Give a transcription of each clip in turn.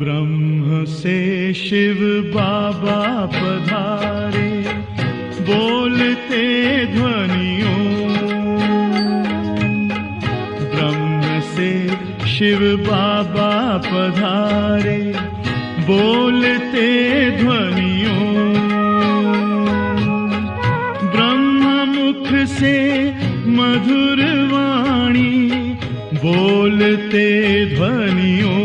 ब्रह्म से शिव बाबा पधारे, बोलते ध्वनियों। ब्रह्म से शिव बाबा पधारे, बोलते ध्वनियों। ब्रह्म मुख से मधुर वाणी, बोलते ध्वनियों।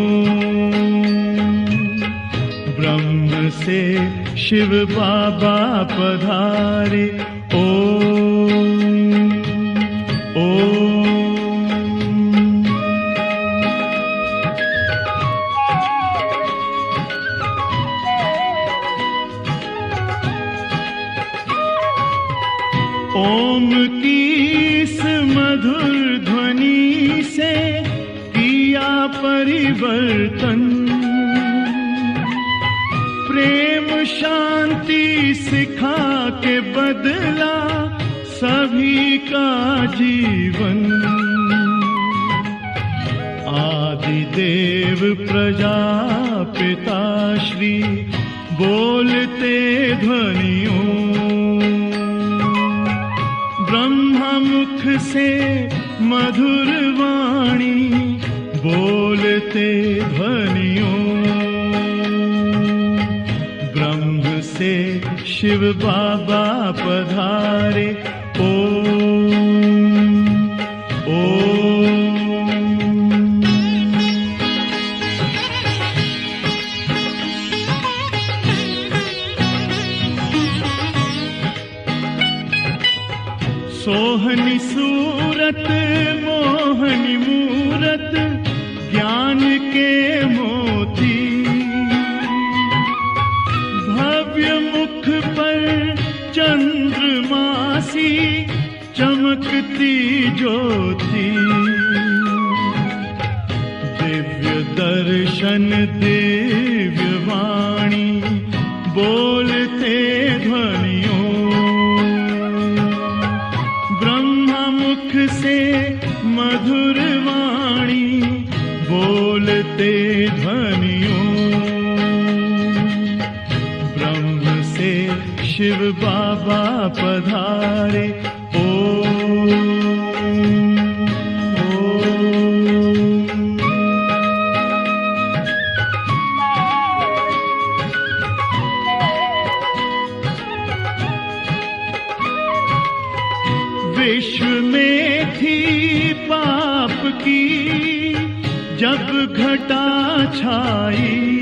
ब्रह्म से शिव बाबा पधारे, ओम ओम। ओम की इस मधुर ध्वनि से किया परिवर्तन। प्रेम शांति सिखा के बदला सभी का जीवन। आदि देव प्रजापिता श्री, बोलते ध्वनियों। ब्रह्म मुख से मधुर वाणी, बोलते ध्वनियों। ब्रह्म से शिव बाबा पधारे, ओम ओम। सोहनी सूरत मोहनी मूरत, ज्ञान के मोती। भव्य मुख पर चंद्रमासी, चमकती ज्योति। दिव्य दर्शन दिव्य वाणी, बोलते ध्वनियों। मुख से मधुर वाणी, बोलते ध्वनियों। ब्रह्म से शिव बाबा पधारे, ओम ओम। विश्व में थी पाप की जब घटा छाई,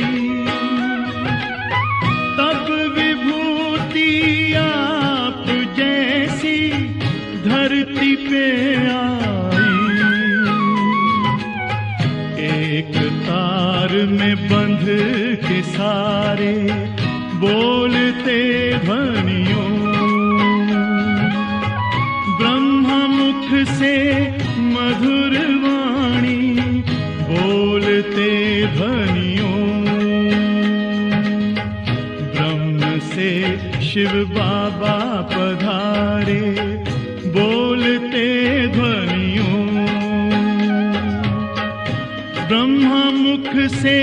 तब विभूति आप जैसी धरती पे आई। एक तार में बंध के सारे, बोलते ध्वनियों। मुख से मधुर वाणी, बोलते ध्वनियों। ब्रह्म से शिव बाबा पधारे, बोलते ध्वनियों। ब्रह्म मुख से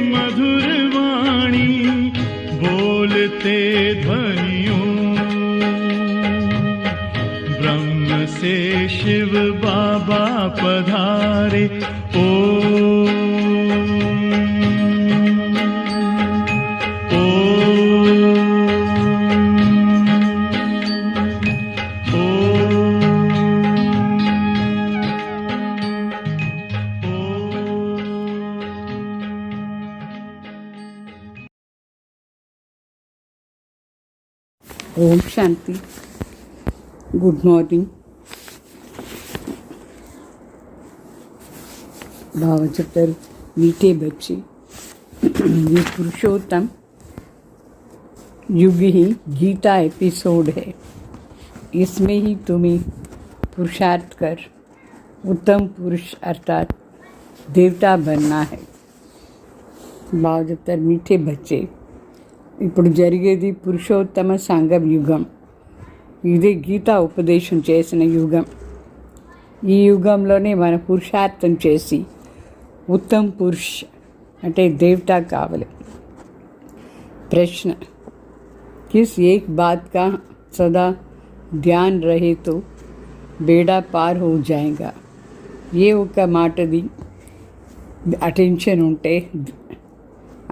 मधुर वाणी, बोलते ध्वनियों। ब्रह्म से शिव बाबा पधारे, ओम ओम ओम शांति। Good morning. भावचक्र मीठे बच्चे, ये पुरुषोत्तम युग ही गीता एपिसोड है। इसमें ही तुम्हें पुरुषार्थ कर उत्तम पुरुष अर्थात దేవతా బన్నా హై. బాగా చెప్తారు మీఠే బచ్చే. ఇప్పుడు జరిగేది పురుషోత్తమ సంగం యుగం. ఇదే గీతా ఉపదేశం చేసిన యుగం. ఈ యుగంలోనే మన పురుషార్థం చేసి ఉత్తమ్ పురుష్ అంటే దేవతా కావాలి. ప్రశ్న, కిస్ ఏక్ బాత్ కా సదా ధ్యాన్ రహే తో బేడా పార్ హో జాయేగా. ఏ ఒక్క మాటది అటెన్షన్ ఉంటే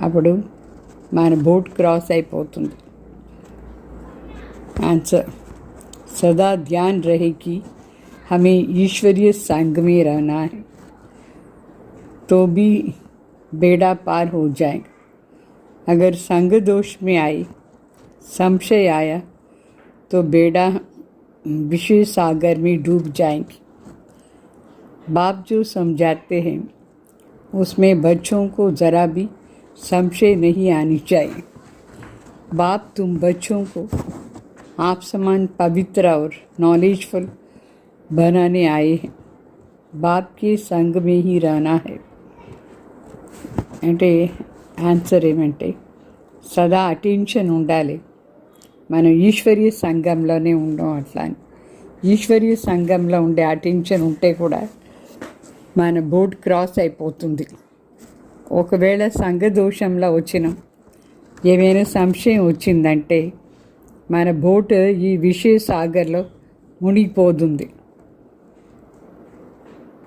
అప్పుడు మన బోట్ క్రాస్ అయిపోతుంది. ఆన్సర్, सदा ध्यान रहे कि हमें ईश्वरीय संग में रहना है तो भी बेड़ा पार हो जाएगा. अगर संग दोष में आए, संशय आया तो बेड़ा विषय सागर में डूब जाएंगे. बाप जो समझाते हैं उसमें बच्चों को ज़रा भी संशय नहीं आनी चाहिए. बाप तुम बच्चों को आप समान पवित्र और नॉलेजफुल बनाने आए हैं. बाप के संग में ही रहना है. అంటే ఆన్సర్ ఏమంటే సదా అటెన్షన్ ఉండాలి. మనం ఈశ్వరీయ సంఘంలోనే ఉండం. అట్లా అని ఈశ్వరీయ సంఘంలో ఉండే అటెన్షన్ ఉంటే కూడా మన బోట్ క్రాస్ అయిపోతుంది. ఒకవేళ సంఘ దోషంలో వచ్చిన ఏమైనా సంశయం వచ్చిందంటే మన బోట్ ఈ విషయ సాగర్లో మునిగిపోతుంది.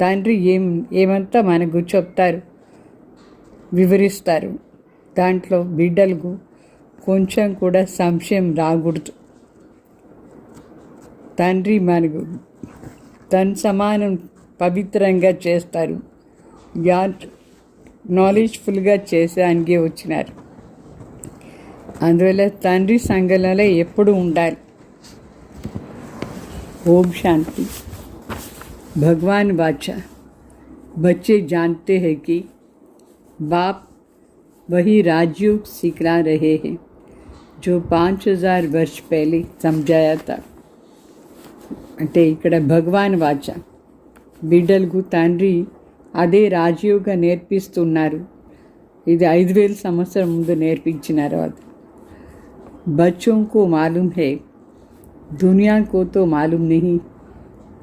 తండ్రి ఏమంతా మనకు చెప్తారు, వివరిస్తారు. దాంట్లో బిడ్డలకు కొంచెం కూడా సంశయం రాకూడదు. తండ్రి మనకు తన సమానం పవిత్రంగా చేస్తారు. నాలెడ్జ్ఫుల్గా చేసేదానికి వచ్చినారు. అందువల్ల తండ్రి సంఘంలో ఎప్పుడు ఉండాలి. ఓం శాంతి. भगवान बादशाह, बच्चे जानते हैं कि बाप वही राजयोग सिखा रहे हैं जो 5000 वर्ष पहले समझाया था. అంటే ఇక్కడ భగవాన్ వాచ బిడ్డలకు తండ్రి అదే రాజయోగ నేర్పిస్తున్నారు. ఇది 5000 సంవత్సరం ముందు నేర్పించినారు. అది बच्चों को मालूम है, दुनिया को तो मालूम नहीं,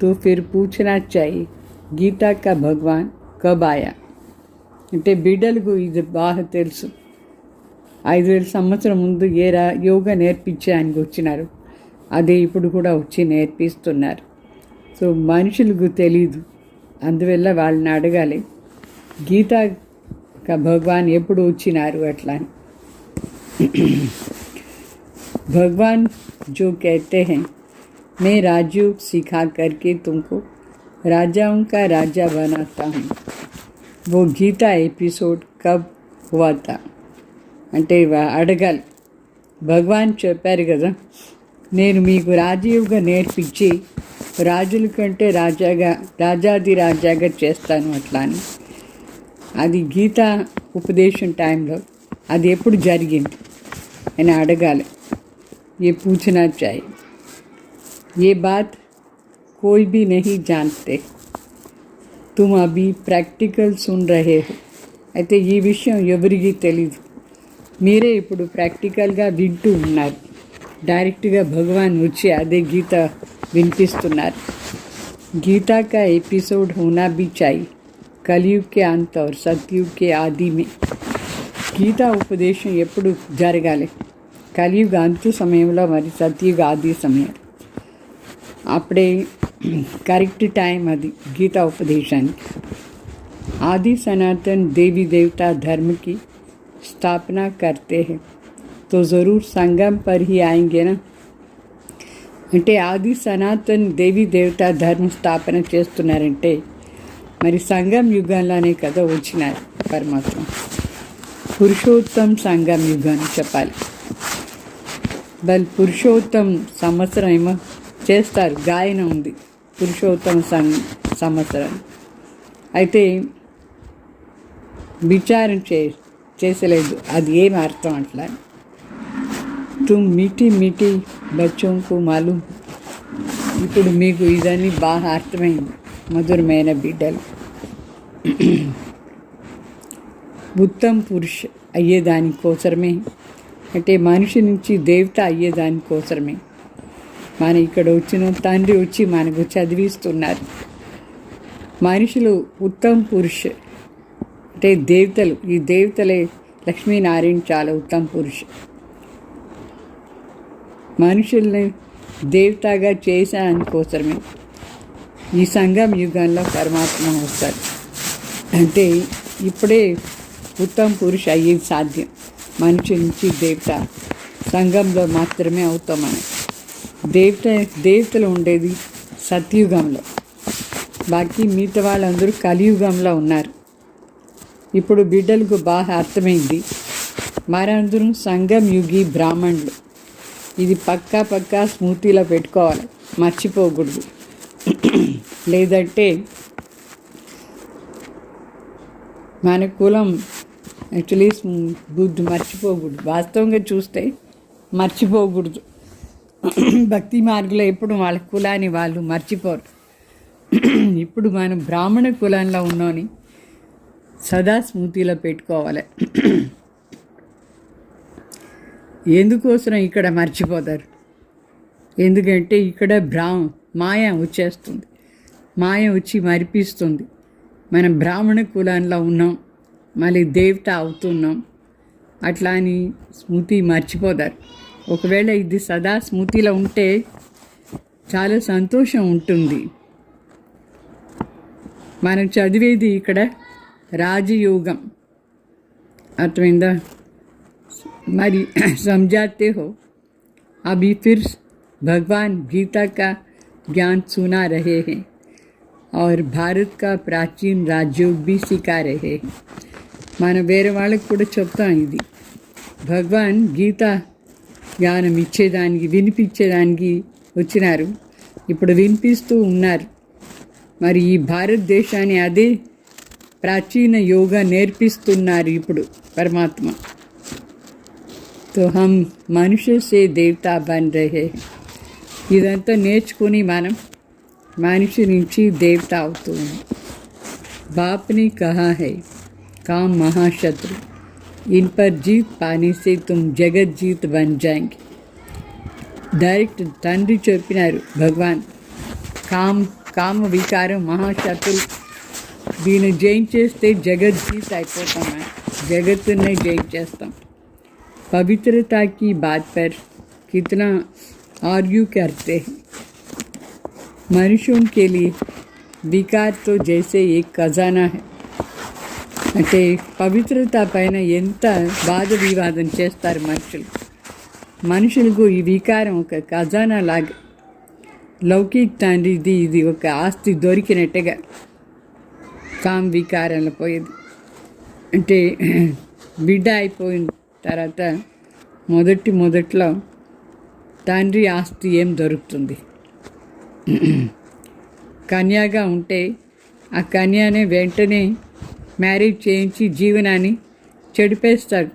तो फिर पूछना चाहिए गीता का भगवान कब आया. అంటే బిడ్డలకు ఇది బాగా తెలుసు. 5000 సంవత్సరం ముందు యోగా నేర్పించడానికి వచ్చినారు. అదే ఇప్పుడు కూడా వచ్చి నేర్పిస్తున్నారు. సో మనుషులకు తెలీదు. అందువల్ల వాళ్ళని అడగాలి గీతా కా భగవాన్ ఎప్పుడు వచ్చినారు అట్లా అని. भगवान जो कहते हैं मैं राजयोग सिखा करके तुमको राजाओं का राजा बनाता हूँ, वो गीता एपिसोड कब हुआ था అంటే అడగాలి. భగవాన్ చెప్పారు కదా, నేను మీకు రాజయోగ నేర్పించి రాజుల కంటే రాజాది రాజాగా చేస్తాను అట్లా అని. అది గీతా ఉపదేశం టైంలో అది ఎప్పుడు జరిగింది అని అడగాలి. ये पूछना चाहिए. ये बात कोई भी नहीं जानते, तुम अभी प्रैक्टिकल सुन रहे हो. అయితే ఈ విషయం ఎవరికి తెలీదు. మీరే ఇప్పుడు ప్రాక్టికల్గా వింటూ ఉన్నారు. డైరెక్ట్గా భగవాన్ వచ్చి అదే గీత వినిపిస్తున్నారు. गीता का एपिसोड होना भी चाहिए कलयुग के अंत और सतयुग के आदि में. గీతా ఉపదేశం ఎప్పుడు జరగాలి? కలియుగ అంతు సమయంలో, మరి సత్యుగ ఆది సమయం. అప్పుడే కరెక్ట్ టైం అది గీతా ఉపదేశానికి. आदि सनातन देवी देवता धर्म की स्थापना करते हैं तो ज़रूर संगम पर ही आएंगे ना. అంటే ఆది సనాతన్ దేవి దేవతా ధర్మ స్థాపన చేస్తున్నారంటే మరి సంగం యుగంలోనే కదా వచ్చినారు పరమాత్మ. పురుషోత్తం సంగం యుగాన్ని చెప్పాలి. పురుషోత్తం సంవత్సరం ఏమో చేస్తారు, గాయన ఉంది పురుషోత్తమ సంవత్సరం. అయితే విచారం చేసలేదు అది ఏం అర్థం అట్లా. తుమ్ మీటి మీటి బచ్చోంకు మాలూం. ఇప్పుడు మీకు ఇదని బాగా అర్థమైంది మధురమైన బిడ్డలు. ఉత్తమ్ పురుష్ అయ్యేదానికోసమే, అంటే మనిషి నుంచి దేవత అయ్యేదానికోసమే మన ఇక్కడ వచ్చిన తండ్రి వచ్చి మనకు చదివిస్తున్నారు. మనుషులు ఉత్తమ్ పురుష్ అంటే దేవతలు, ఈ దేవతలే లక్ష్మీనారాయణ చాలా ఉత్తమ్ పురుష్. మనుషుల్ని దేవతగా చేసేదానికోసమే ఈ సంగం యుగంలో పరమాత్మ వస్తారు. అంటే ఇప్పుడే ఉత్తమ్ పురుష్ అయ్యేది సాధ్యం. మనిషి నుంచి దేవత సంఘంలో మాత్రమే అవుతాం మనం. దేవతలు ఉండేది సత్యుగంలో, బాకీ మిగతా వాళ్ళందరూ కలియుగంలో ఉన్నారు. ఇప్పుడు బిడ్డలకు బాగా అర్థమైంది, మనందరం సంఘం యుగి బ్రాహ్మణులు. ఇది పక్కా స్మృతిలో పెట్టుకోవాలి, మర్చిపోకూడదు. లేదంటే మన కులం యాక్చువల్లీ బుద్ధి మర్చిపోకూడదు. వాస్తవంగా చూస్తే మర్చిపోకూడదు. భక్తి మార్గంలో ఎప్పుడు వాళ్ళ కులాన్ని వాళ్ళు మర్చిపోరు. ఇప్పుడు మనం బ్రాహ్మణ కులంలో ఉన్నామని సదా స్మృతిలో పెట్టుకోవాలి. ఎందుకోసం ఇక్కడ మర్చిపోతారు? ఎందుకంటే ఇక్కడ మాయ వచ్చేస్తుంది, మాయ వచ్చి మరిపిస్తుంది. మనం బ్రాహ్మణ కులంలో ఉన్నాం, మళ్ళీ దేవత అవుతున్నాం, అట్లా అని స్మృతి మర్చిపోతారు. ఒకవేళ ఇది సదా స్మృతిలో ఉంటే చాలా సంతోషం ఉంటుంది. మనం చదివేది ఇక్కడ రాజయోగం, అర్థమైందా? మరి समझाते हो अभी फिर भगवान गीता का ज्ञान सुना रहे हैं और भारत का प्राचीन राजयोग भी सिखा रहे हैं. మన వేరే వాళ్ళకి కూడా చెప్తాం, ఇది భగవాన్ గీత జ్ఞానం ఇచ్చేదానికి వినిపించేదానికి వచ్చినారు, ఇప్పుడు వినిపిస్తూ ఉన్నారు. మరి ఈ భారతదేశాన్ని అదే ప్రాచీన యోగా నేర్పిస్తున్నారు ఇప్పుడు పరమాత్మ. తో హమ్ మనుష్య సే దేవతా బన్ రహే. ఇదంతా నేర్చుకుని మనం మనిషి నుంచి దేవత అవుతుంది. బాప్ని కహా హై काम महाशत्रु, इन पर जीत पाने से तुम जगत जीत बन जाएंगे. డైరెక్ట్ తండ్రి చెప్పినారు భగవాన్, కామ వికారం మహాశత్రు, దీన్ని జయించేస్తే జగజ్జీత్ అయిపోతాం, జగత్తునే జయించేస్తాం. पवित्रता की बात पर कितना आर्ग्यू करते हैं. मनुष्यों के लिए विकार तो जैसे एक खजाना है. అంటే పవిత్రత పైన ఎంత వాద వివాదం చేస్తారు మనుషులకు. ఈ వికారం ఒక ఖజానా లాగా. లౌకిక తండ్రిది ఇది ఒక ఆస్తి దొరికినట్టుగా కామ్ వికారంలో పోయేది. అంటే బిడ్డ అయిపోయిన తర్వాత మొదట్లో తండ్రి ఆస్తి ఏం దొరుకుతుంది? కన్యగా ఉంటే ఆ కన్యనే వెంటనే మ్యారేజ్ చేయించి జీవనాన్ని చెడిపేస్తాడు.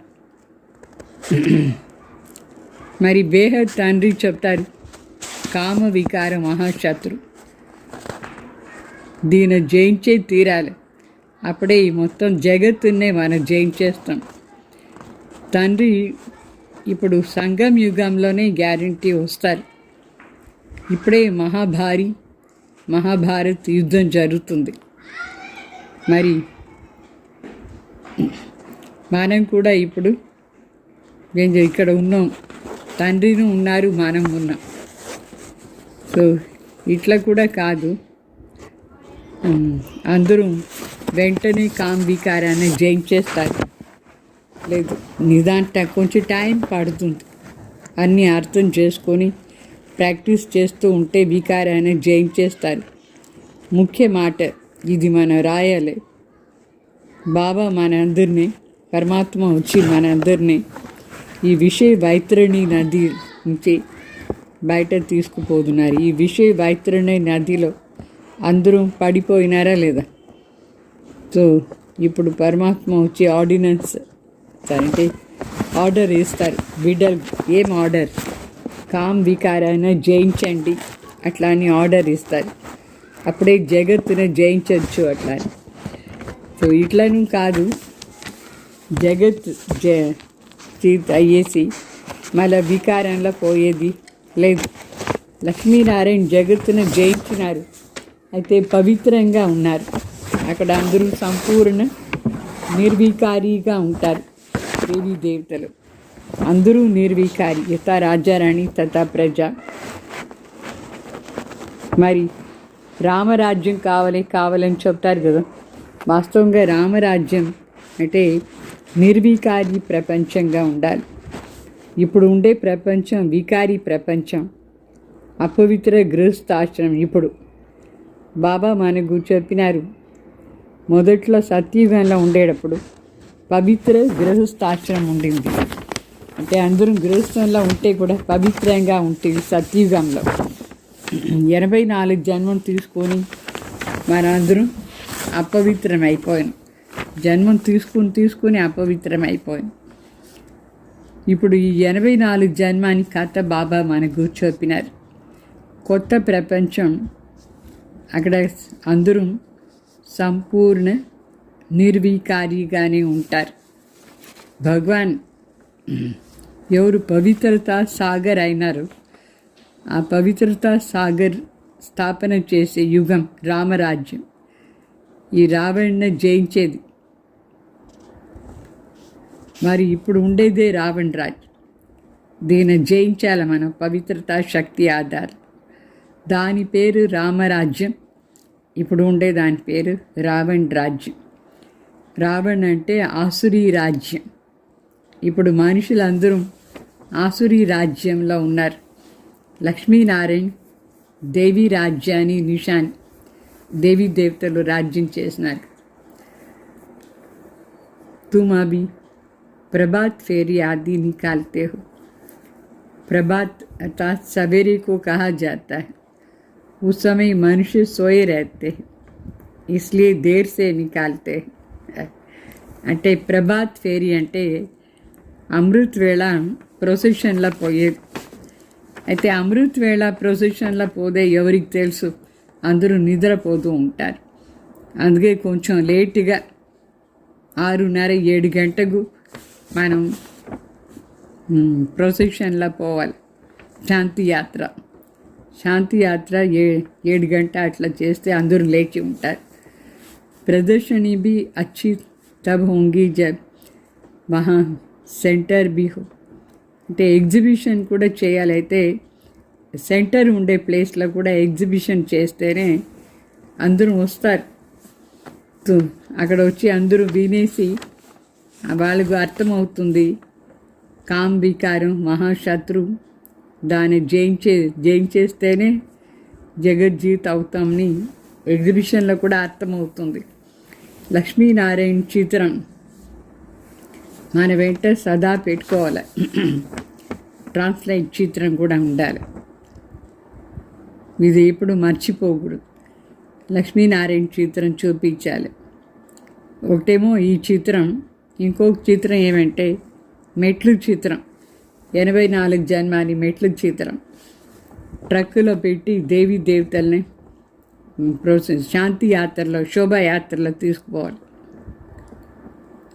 మరి బేహద్ తండ్రి చెప్తారు, కామ వికార మహాశత్రు, దీన్ని జయించే తీరాలి, అప్పుడే ఈ మొత్తం జగత్తునే మనం జయించేస్తాం. తండ్రి ఇప్పుడు సంగం యుగంలోనే గ్యారంటీ వస్తారు. ఇప్పుడే మహాభారత్ యుద్ధం జరుగుతుంది. మరి మనం కూడా ఇప్పుడు ఇక్కడ ఉన్నాం, తండ్రిని ఉన్నారు, మనం ఉన్నాం. సో ఇట్లా కూడా కాదు, అందరూ వెంటనే కామ్ వికారాన్ని జయించేస్తారు. లేదు, నిదాంత కొంచెం టైం పడుతుంది. అన్నీ అర్థం చేసుకొని ప్రాక్టీస్ చేస్తూ ఉంటే వికారాన్ని జయించేస్తారు. ముఖ్య మాట ఇది మనం రాయాలి. బాబా మనందరినీ, పరమాత్మ వచ్చి మనందరినీ ఈ విషయ వైతరణి నది నుంచి బయట తీసుకుపోతున్నారు. ఈ విషయ వైతరణి నదిలో అందరూ పడిపోయినారా లేదా? సో ఇప్పుడు పరమాత్మ వచ్చి ఆర్డినెన్స్ అంటే ఆర్డర్ ఇస్తారు బిడ్డలు. ఏం ఆర్డర్? కామ్ వికారాన్ని జయించండి అట్లా అని ఆర్డర్ ఇస్తారు. అప్పుడే జగత్తుని జయించవచ్చు అట్లా. సో ఇట్లను కాదు, జగత్ జీత్ అయ్యేసి మళ్ళీ వికారంలో పోయేది లేదు. లక్ష్మీనారాయణ జగత్తును జయించినారు, అయితే పవిత్రంగా ఉన్నారు. అక్కడ అందరూ సంపూర్ణ నిర్వికారిగా ఉంటారు. దేవీ దేవతలు అందరూ నిర్వికారి, యథా రాజారాణి తథా ప్రజ. మరి రామరాజ్యం కావాలని చెప్తారు కదా. వాస్తవంగా రామరాజ్యం అంటే నిర్వికారి ప్రపంచంగా ఉండాలి. ఇప్పుడు ఉండే ప్రపంచం వికారి ప్రపంచం, అపవిత్ర గృహస్థాశ్రమం. ఇప్పుడు బాబా మనకు చెప్పినారు, మొదట్లో సత్యుగంలో ఉండేటప్పుడు పవిత్ర గృహస్థాశ్రమం ఉండింది. అంటే అందరం గృహస్థంలో ఉంటే కూడా పవిత్రంగా ఉంటుంది. సత్యుగంలో 84 జన్మం తీసుకొని మనందరం అపవిత్రం అయిపోయాం. జన్మం తీసుకుని అపవిత్రం అయిపోయాం. ఇప్పుడు ఈ 84 జన్మాని కథ బాబా మనకు చెప్పినారు. కొత్త ప్రపంచం, అక్కడ అందరూ సంపూర్ణ నిర్వికారిగానే ఉంటారు. భగవాన్ ఎవరు పవిత్రతా సాగర్ అయినారు, ఆ పవిత్రతా సాగర్ స్థాపన చేసే యుగం రామరాజ్యం. ఈ రావణ్ని జయించేది. మరి ఇప్పుడు ఉండేదే రావణ్ రాజ్. దీన్ని జయించాలి మనం పవిత్రతా శక్తి ఆధారం. దాని పేరు రామరాజ్యం. ఇప్పుడు ఉండే దాని పేరు రావణ్ రాజ్యం. రావణ్ అంటే ఆసురీ రాజ్యం. ఇప్పుడు మనుషులందరూ ఆసురీ రాజ్యంలో ఉన్నారు. లక్ష్మీనారాయణ దేవీ రాజ్యాన్ని నిషాన్ దేవీ దేవతలు రాజ్యం చేసినారు. तुम अभी प्रभात फेरी आदि निकालते हो. प्रभात अर्थात सवेरे को कहा जाता है. उस समय मनुष्य सोए रहते हैं, इसलिए देर से निकालते हैं. అంటే ప్రభాత్ ఫేరీ అంటే అమృత్ వేళ ప్రొసెషన్లో పోయేది. అయితే అమృత్ వేళ ప్రొసెషన్లో పోతే ఎవరికి తెలుసు, అందరూ నిద్రపోతూ ఉంటారు. అందుకే కొంచెం లేటుగా 6:30-7 గంటకు మనం ప్రొసెషన్లో పోవాలి. శాంతి యాత్ర 7 గంట అట్లా చేస్తే అందరూ లేచి ఉంటారు. ప్రదర్శని भी अच्छी तब होंगी जब वहाँ సెంటర్ भी हो. అంటే ఎగ్జిబిషన్ కూడా చేయాలి. అయితే సెంటర్ ఉండే ప్లేస్లో కూడా ఎగ్జిబిషన్ చేస్తేనే అందరూ వస్తారు. అక్కడ వచ్చి అందరూ వినేసి వాళ్ళకు అర్థమవుతుంది కామ్ వికారం మహాశత్రు, దాన్ని జయించేస్తేనే జగజ్జీత్ అవుతామని ఎగ్జిబిషన్లో కూడా అర్థమవుతుంది. లక్ష్మీనారాయణ చిత్రం మన వెంట సదా పెట్టుకోవాలి. ట్రాన్స్లేట్ చిత్రం కూడా ఉండాలి. ఇది ఎప్పుడు మర్చిపోకూడదు. లక్ష్మీనారాయణ చిత్రం చూపించాలి. ఒకటేమో ఈ చిత్రం, ఇంకొక చిత్రం ఏమంటే మెట్లు చిత్రం. 84 జన్మాని మెట్లు చిత్రం ట్రక్కులో పెట్టి దేవీ దేవతల్ని శాంతి యాత్రలో శోభాయాత్రలో తీసుకుపోవాలి.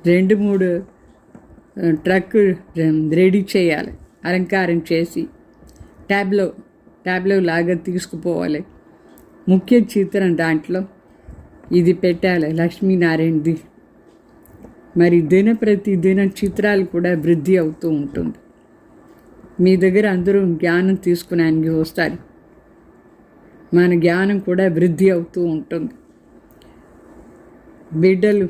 2-3 ట్రక్ రెడీ చేయాలి, అలంకారం చేసి ట్యాబ్లో లాగా తీసుకుపోవాలి. ముఖ్య చిత్రం దాంట్లో ఇది పెట్టాలి, లక్ష్మీనారాయణది. మరి దినం చిత్రాలు కూడా వృద్ధి అవుతూ ఉంటుంది. మీ దగ్గర అందరూ జ్ఞానం తీసుకునేందుకు వస్తారు. మన జ్ఞానం కూడా వృద్ధి అవుతూ ఉంటుంది. బిడ్డలు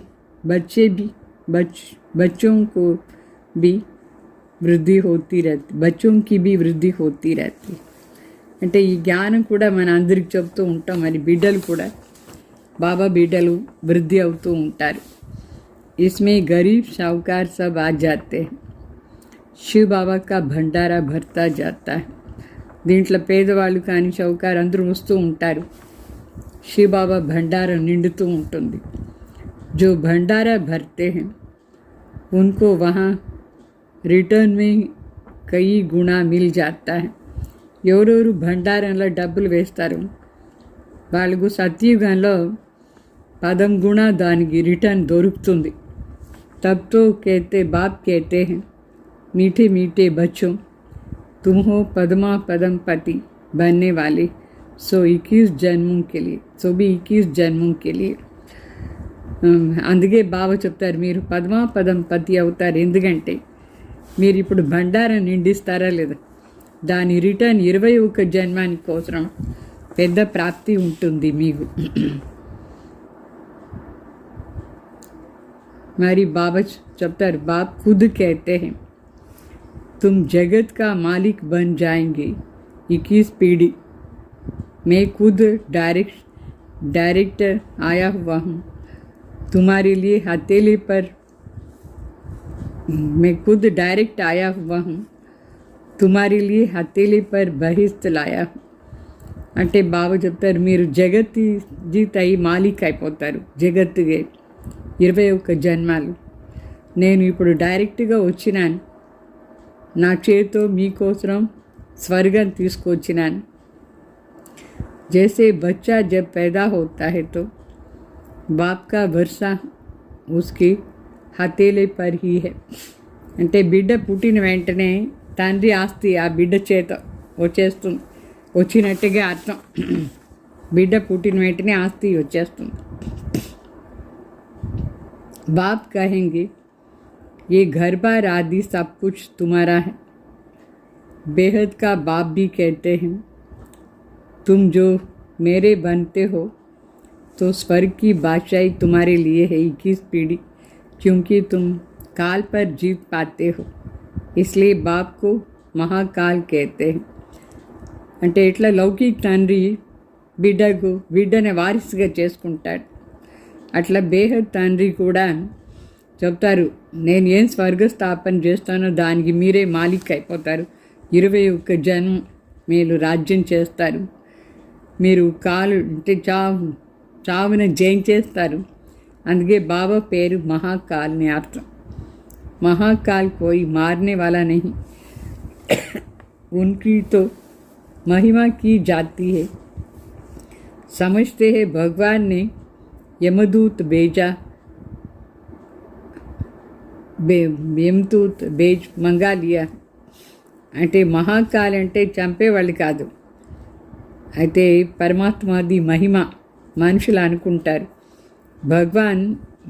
बच्चों को भी వృద్ధి होती रहती, बच्चों की भी వృద్ధి होती रहती. అంటే ఈ జ్ఞానం కూడా మన అందరికి చెప్తూ ఉంటాం. మరి బిడ్డలు కూడా బాబా బిడ్డలు వృద్ధి అవుతూ ఉంటారు. इसमें गरीब साहूकार सब आ जाते हैं. शिव बाबा का भंडारा भरता जाता है. దీంట్లో పేదవాళ్ళు కానీ షౌకారు అందరూ వస్తూ ఉంటారు. శివబాబా భండారం నిండుతూ ఉంటుంది. जो भंडारा भरते हैं उनको वहाँ रिटर्न में कई गुना मिल जाता है. ఎవరెవరు భండారంలో డబ్బులు వేస్తారు వాళ్ళకు సత్యుగంలో 10 గుణ దానికి రిటర్న్ దొరుకుతుంది. तब तो कहते बाप कहते हैं, मीठे मीठे बच्चों, तुम हो पद्मा पदम पति बनने वाले, सो 21 जन्मों के लिए, सो भी 21 जन्मों के लिए. అందుకే బావ చెప్తారు, మీరు పద్మా పదం పతి అవుతారు. ఎందుకంటే మీరు ఇప్పుడు బండారం నిండిస్తారా లేదా, దాని రిటర్న్ 21 జన్మానికి కోసం పెద్ద ప్రాప్తి ఉంటుంది మీకు. మరి బాబా చెప్తారు, బాప్ ఖుద్ कहते हैं, तुम जगत का मालिक बन जाएंगे 21 पीढ़ी. मैं खुद डायरेक्टर आया हुआ हूँ तुम्हारे लिए हथेली पर. मैं खुद डायरेक्ट आया हुआ हूँ तुम्हारे लिए हथेली पर बहिस्त लाया. అంటే బాబా చెప్తారు, మీరు జగత్తి జీత అయి మాలిక్ అయిపోతారు. జగత్తుగే 21 జన్మాలు. నేను ఇప్పుడు డైరెక్ట్గా వచ్చినాను, నా చేతితో మీకోసం స్వర్గం తీసుకొచ్చినాను. जैसे बच्चा जब पैदा होता है तो बाप का वर्षा उसके हथेली पर ही है. అంటే బిడ్డ పుట్టిన వెంటనే తండ్రి ఆస్తి ఆ బిడ్డ చేత వచ్చేస్తుంది, వచ్చినట్టుగా అర్థం. బిడ్డ పుట్టిన వెంటనే ఆస్తి వచ్చేస్తుంది. बाप कहेंगे, ये घर बार आदि सब कुछ तुम्हारा है. बेहद का बाप भी कहते हैं, तुम जो मेरे बनते हो तो स्वर्ग की बादशाही तुम्हारे लिए है 21 पीढ़ी, क्योंकि तुम काल पर जीत पाते हो, इसलिए बाप को महाकाल कहते हैं. అంటే ఇట్లా లౌకిక తండ్రి బిడ్డని వారసుగా చేసుకుంటాడు. అట్లా బేహద్ తండ్రి కూడా చెప్తారు, నేను ఏం స్వర్గస్థాపన చేస్తానో దానికి మీరే మాలిక్ అయిపోతారు. 21 జన్మ మీరు రాజ్యం చేస్తారు. మీరు కాలు అంటే చావున జయించేస్తారు. అందుకే బాబా పేరు మహాకాల్ అని అర్థం. महाकाल कोई मारने वाला नहीं, उनकी तो महिमा की जाती है. समझते हैं भगवान ने यमदूत भेजा, यमदूत भेज मंगा लिया. అంటే మహాకాల్ అంటే చంపేవాళ్ళు కాదు, అయితే పరమాత్మది మహిమ మనుషులు అనుకుంటారు. భగవాన్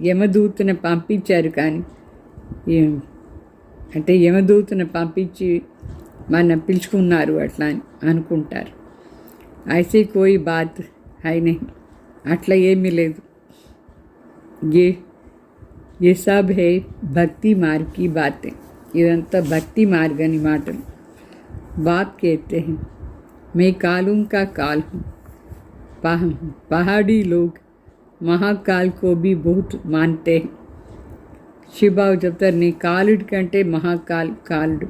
యమదూతను పంపించారు, కానీ అంటే యమదూతను పంపించి మన పిలుచుకున్నారు అట్లా అని అనుకుంటారు. ఐసే కోయి బాత్ హై నహీ, అట్లా ఏమీ లేదు. ये सब है భక్తి మార్గ్ की बातें. ఇదంతా భక్తి మార్గని మాటలు. बाप कहते हैं, मैं कालों का काल हूँ. पहाड़ी लोग महाकाल को भी बहुत मानते हैं. శివబాబు చెప్తారు, నీ కాలుడి కంటే కాలుడు.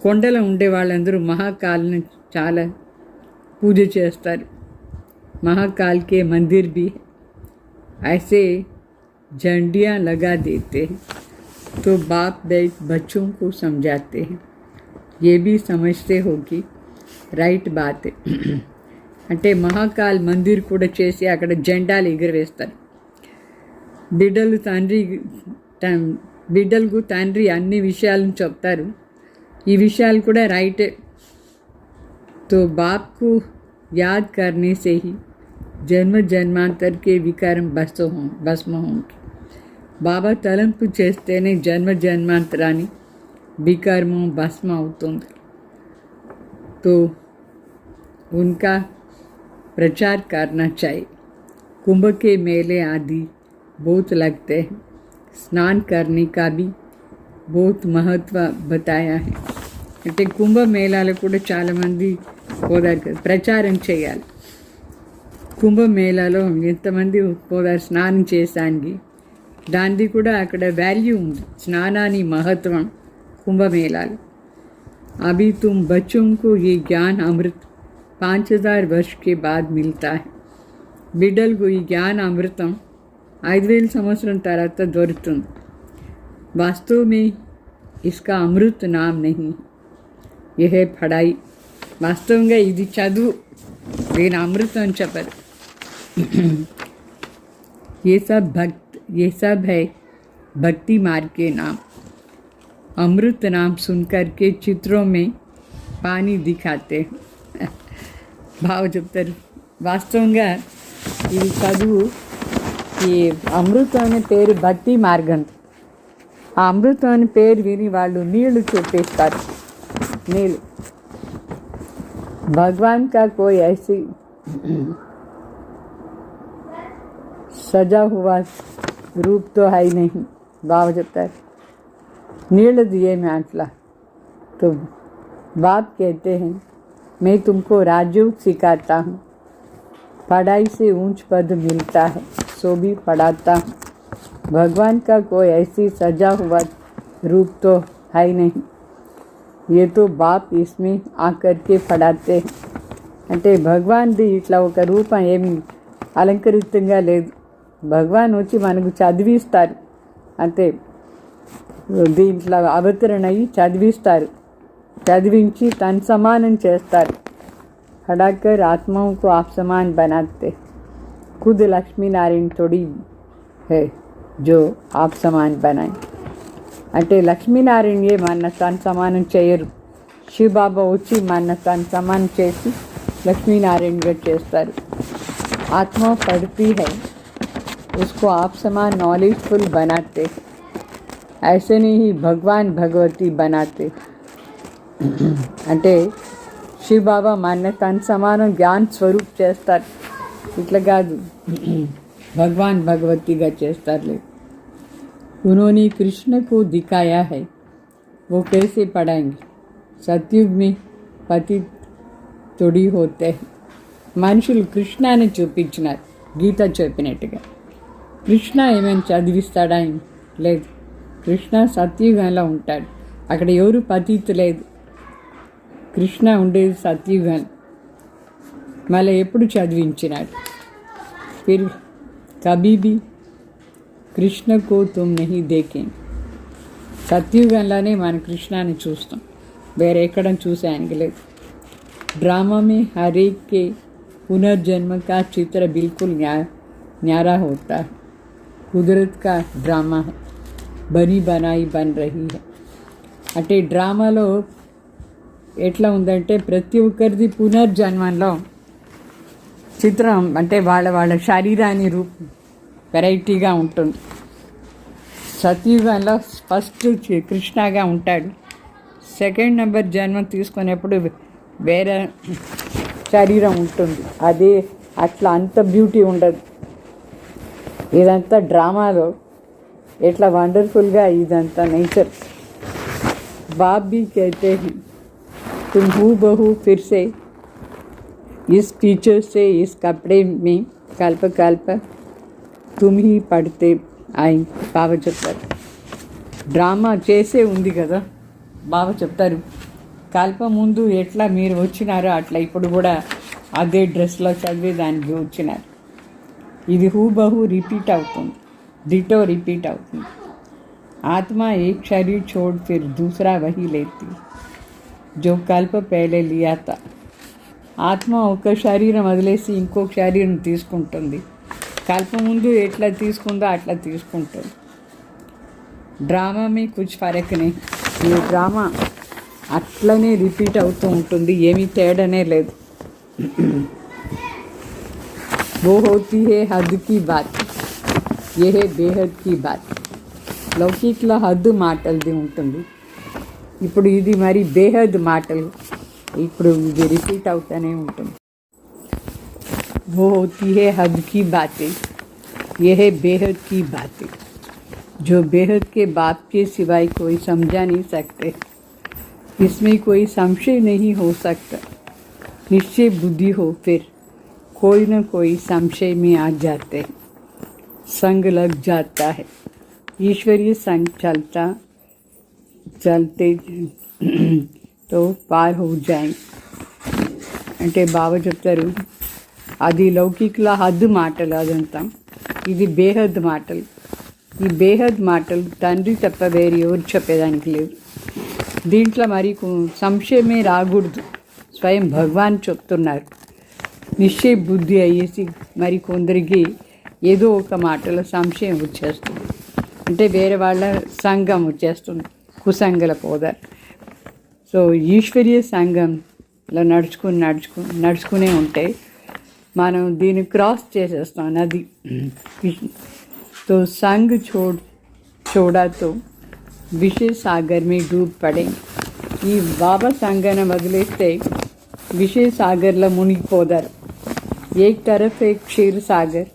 కొండలో ఉండే వాళ్ళందరూ మహాకాల్ని చాలా పూజ చేస్తారు. महाकाल के मंदिर भी ऐसे झंडियाँ लगा देते हैं. तो बाप बच्चों को समझाते हैं, ये भी समझते हो कि రైట్ బాత్. అంటే మహాకాల్ మందిర్ కూడా చేసి అక్కడ జెండాలు ఎగురవేస్తారు. బిడ్డలకు తండ్రి అన్ని విషయాలను చెప్తారు. ఈ విషయాలు కూడా రైటే. तो बाप को याद करने से ही जन्म जन्मांतर के विकारम भस्म होंगे. బాబా తలంపు చేస్తేనే జన్మ జన్మాంతరాన్ని వికర్మం భస్మ అవుతుంది. तो उनका प्रचार करना चाहिए. कुंभ के मेले आदि बहुत लगते हैं. स्नान करने का भी बहुत महत्व बताया है. అంటే కుంభమేళాలు కూడా చాలామంది పోదారు కదా, ప్రచారం చేయాలి. కుంభమేళాలో ఎంతమంది పోదారు స్నానం చేసానికి, దానిది కూడా అక్కడ వాల్యూ ఉంది. స్నానాన్ని మహత్వం కుంభమేళాలు. अभी तुम बच्चों को ये ज्ञान अमृत 5000 वर्ष के बाद मिलता है. బిడ్డలకు ఈ జ్ఞాన అమృతం 5000 సంవత్సరం తర్వాత దొరుకుతుంది. वास्तव में इसका अमृत नाम नहीं, यह है पढ़ाई. వాస్తవంగా ఇది చదువు, దీని అమృతం చెప్పరు. ये सब है भक्ति मार्ग के नाम, अमृत नाम सुनकर के चित्रों में पानी दिखाते हैं. భావ చెప్తారు. వాస్తవంగా ఈ చదువు, ఈ అమృతం అనే పేరు భక్తి మార్గం. ఆ అమృతం అనే పేరు విని వాళ్ళు నీళ్లు చూపిస్తారు. నీళ్ళు. भगवान का कोई ऐसी सजा हुआ रूप तो है ही नहीं. बाबा చెప్తా है नील दिए में आटला. तो बाप कहते हैं मैं तुमको राजयोग सिखाता हूँ, पढ़ाई से ऊंच पद मिलता है सो भी पढ़ाता हूँ. भगवान का कोई ऐसी सजा हुआ रूप तो है ही नहीं. ये तो बाप इसमें आकर के पढ़ाते हैं. అంటే భగవాన్ది ఇట్లా ఒక రూపం ఏమి అలంకరితంగా లేదు. భగవాన్ వచ్చి మనకు చదివిస్తారు అంతే. దీంట్లో అవతరణ అయ్యి చదివిస్తారు, చదివించి తన సమానం చేస్తారు. పడాకర్ ఆత్మాకు ఆప్ సమాన్ బనాతే. खुद लक्ष्मी नारायण थोड़ी है जो आप समान बनाए. అంటే లక్ష్మీనారాయణ మన తన సమానం చేయరు. శివబాబా వచ్చి మన తన సమానం చేసి లక్ష్మీనారాయణగా చేస్తారు. ఆత్మ పढ़ती है उसको आप समान नॉलेजफुल बनाते. ऐसे नहीं भगवान भगवती बनाते. అంటే శివబాబా మన తన సమానం జ్ఞాన్ స్వరూప్ చేస్తారు. ఇట్లా కాదు, భగవాన్ భగవతిగా చేస్తారు. उन्होंने कृष्ण को दिखाया है, वो कैसे पढ़ाएंगे. सतयुग में पति तोड़ी होते हैं. మనుషులు కృష్ణాన్ని చూపించినారు గీత చెప్పినట్టుగా. కృష్ణ ఏమైనా చదివిస్తాడా? లేదు. కృష్ణ సత్యుగంలో ఉంటాడు. అక్కడ ఎవరు పతితు లేదు. కృష్ణ ఉండేది సత్యుగం. మళ్ళీ ఎప్పుడు చదివించినాడు? फिर कभी भी కృష్ణ కో తుమ్ నహీ దేఖే. సత్యుగంలోనే మన కృష్ణాన్ని చూస్తాం, వేరే ఎక్కడ చూసానికి లేదు. ड्रामा में हर एक के पुनर्जन्म का चित्र बिल्कुल न्यारा होता है. कुदरत का ड्रामा है, बनी बनाई बन रही है. అంటే డ్రామాలో ఎట్లా ఉందంటే ప్రతి ఒక్కరిది పునర్జన్మంలో చిత్రం, అంటే వాళ్ళ వాళ్ళ శరీరాన్ని రూపం వెరైటీగా ఉంటుంది. సత్యుగంలో ఫస్ట్ కృష్ణగా ఉంటాడు. సెకండ్ నెంబర్ జన్మ తీసుకునేప్పుడు వేరే శరీరం ఉంటుంది. అదే అట్లా అంత బ్యూటీ ఉండదు. ఇదంతా డ్రామాలో ఎట్లా వండర్ఫుల్గా ఇదంతా నేచర్. बाप भी कहते हैं तुम हूबहू फिर से इस टीचर से इस कपड़े में कल्प कल्प तुम ही पढ़ते आए. బాబా చెప్తారు డ్రామా చేసే ఉంది కదా. బాబా చెప్తారు కల్ప ముందు ఎట్లా మీరు వచ్చినారో అట్లా ఇప్పుడు కూడా అదే డ్రెస్లో చదివేదానికి వచ్చినారు. ఇది హూబహూ రిపీట్ అవుతుంది, డిటో రిపీట్ అవుతుంది. आत्मा एक शरीर छोड़ फिर दूसरा वही लेती जो कल्प पहले लिया था. ఆత్మ ఒక శరీరం వదిలేసి ఇంకొక శరీరం తీసుకుంటుంది. కల్ప ముందు ఎట్లా తీసుకుందో అట్లా తీసుకుంటుంది. డ్రామా మీ కుछ ఫరక్ नहीं. ఈ డ్రామా అట్లనే రిపీట్ అవుతూ ఉంటుంది, ఏమీ తేడానే లేదు. वो होती है हद की बात, ये है बेहद की बात. లౌకిక్లో హద్దు మాటలది ఉంటుంది, ఇప్పుడు ఇది మరి బేహద్ మాటలు. ఇప్పుడు ఇది రిపీట్ అవుతూనే ఉంటుంది. वो होती है हद की बातें, यह है बेहद की बातें. जो बेहद के बाप के सिवाय कोई समझा नहीं सकते. इसमें कोई संशय नहीं हो सकता. निश्चय बुद्धि हो फिर कोई न कोई संशय में आ जाते, संग लग जाता है. ईश्वरीय संग चलता चलते तो पार हो जाए. అంటే బాబా చెప్తారు అది లౌకికల హద్దు మాటలు అదంతా, ఇది బేహద్ మాటలు. ఈ బేహద్ మాటలు తండ్రి తప్ప వేరే ఎవరు చెప్పేదానికి లేదు. దీంట్లో మరి సంశయమే రాకూడదు. స్వయం భగవాన్ చెప్తున్నారు. నిశ్చయ బుద్ధి అయ్యేసి మరి కొందరికి ఏదో ఒక మాటలో సంశయం వచ్చేస్తుంది. అంటే వేరే వాళ్ళ సంఘం వచ్చేస్తుంది, కుసంగల పోదారు. సో ఈశ్వరీయ సంఘంలో నడుచుకునే ఉంటే మనం దీన్ని క్రాస్ చేసేస్తాం నది. तो संग छोड़ा तो विषय सागर में डूब पड़े. ఈ బాబా సంఘాన్ని వదిలేస్తే విషయ సాగర్లో మునిగిపోదారు. एक तरफ है क्षीर सागर,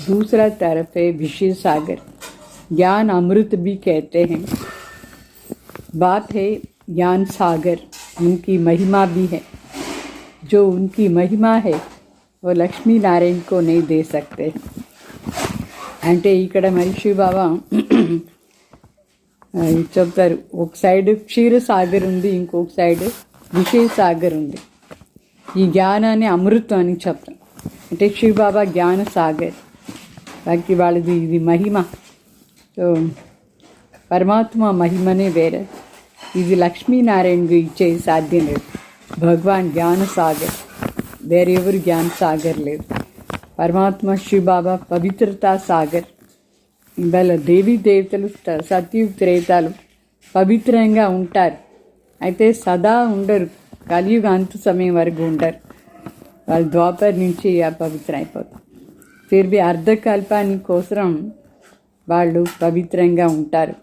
दूसरा तरफ है विषय सागर. ज्ञान अमृत भी कहते हैं. बात है ज्ञान सागर, उनकी महिमा भी है. जो उनकी महिमा है वो लक्ष्मी नारायण को नहीं दे सकते. అంటే ఇక్కడ మరి శివబాబా చెప్తారు, ఒక సైడ్ క్షీర సాగర్ ఉంది, ఇంకొక సైడ్ విషయ సాగర్ ఉంది. ఈ జ్ఞానాన్ని అమృతం అని చెప్తాం. అంటే శివబాబా జ్ఞాన సాగర్, బాకి వాళ్ళది ఇది మహిమ. సో పరమాత్మ మహిమనే వేరే, ఇది లక్ష్మీనారాయణకు ఇచ్చేది సాధ్యం లేదు. భగవాన్ జ్ఞాన సాగర్, వేరెవరు జ్ఞాన సాగర్ లేదు. పరమాత్మ శివబాబా పవిత్రతా సాగర్. ఇవాళ దేవీ దేవతలు సత్యుగ త్రేతాలు పవిత్రంగా ఉంటారు, అయితే సదా ఉండరు, కలియుగ అంత సమయం వరకు ఉండరు. వాళ్ళు ద్వాపర్ నుంచి అపవిత్రం అయిపోతారు. ఫిర్బి అర్ధకల్పాని కోసం వాళ్ళు పవిత్రంగా ఉంటారు,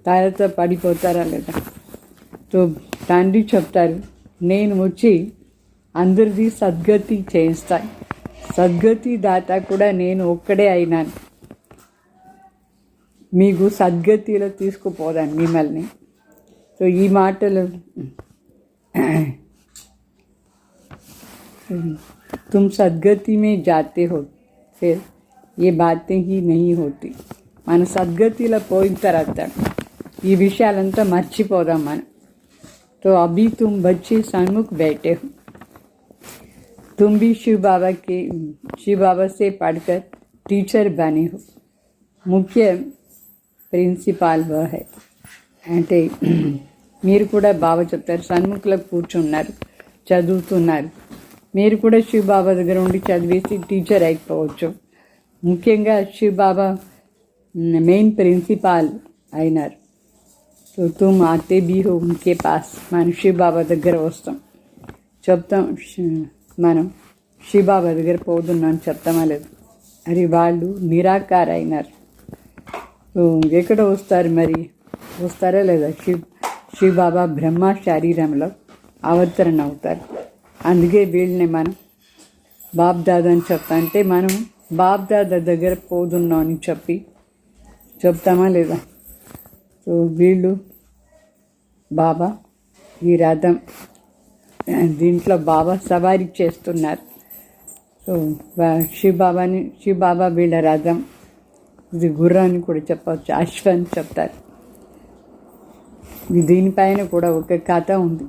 తర్వాత పడిపోతారా లేదా. సో తండ్రి చెప్తారు, నేను వచ్చి అందరిది సద్గతి చేయిస్తాను. సద్గతి దాత కూడా నేను ఒక్కడే అయినాను, మీకు సద్గతిలో తీసుకుపోదాను మిమ్మల్ని. సో ఈ మాటలు तुम सदगति में जाते हो, फिर ये बातें ही नहीं होती. మన సద్గతిలో పోయిన తర్వాత ఈ విషయాలంతా మర్చిపోదాం మనం. तो अभी तुम बच्चे सन्मुख बैठे हो, तुम भी शिव बाबा से पढ़कर टीचर बने हो. मुख्य ప్రిన్సిపాల్ వह है. అంటే మీరు కూడా బాబా చెప్తారు, సన్ముఖంలో కూర్చున్నారు, చదువుతున్నారు. మీరు కూడా శివ బాబా దగ్గర ఉండి చదివేసి టీచర్ అయిపోవచ్చు. ముఖ్యంగా శివ బాబా మెయిన్ ప్రిన్సిపాల్ అయినారు. సో తుమ్ ఆతే బీ హో ఉన్కే పాస్. మనం శివ బాబా దగ్గర వస్తాం, చెప్తాం మనం శివ బాబా దగ్గర పోతున్నాం చెప్తామా లేదు. అది వాళ్ళు నిరాకార అయినారు. సో ఎక్కడ వస్తారు మరి, వస్తారా లేదా? శివ బాబా బ్రహ్మ శరీరంలో అవతరణ అవుతారు. అందుకే వీళ్ళని మనం బాప్ దాదా అని చెప్తా. అంటే మనం బాప్ దాదా దగ్గర పోతున్నాం అని చెప్తామా లేదా? సో వీళ్ళు బాబా ఈ రథం, దీంట్లో బాబా సవారీ చేస్తున్నారు. సో శివ బాబా వీళ్ళ రథం, ఇది గుర్రాన్ని కూడా చెప్పవచ్చు, అశ్వని చెప్తారు. దీనిపైన కూడా ఒక కథ ఉంది.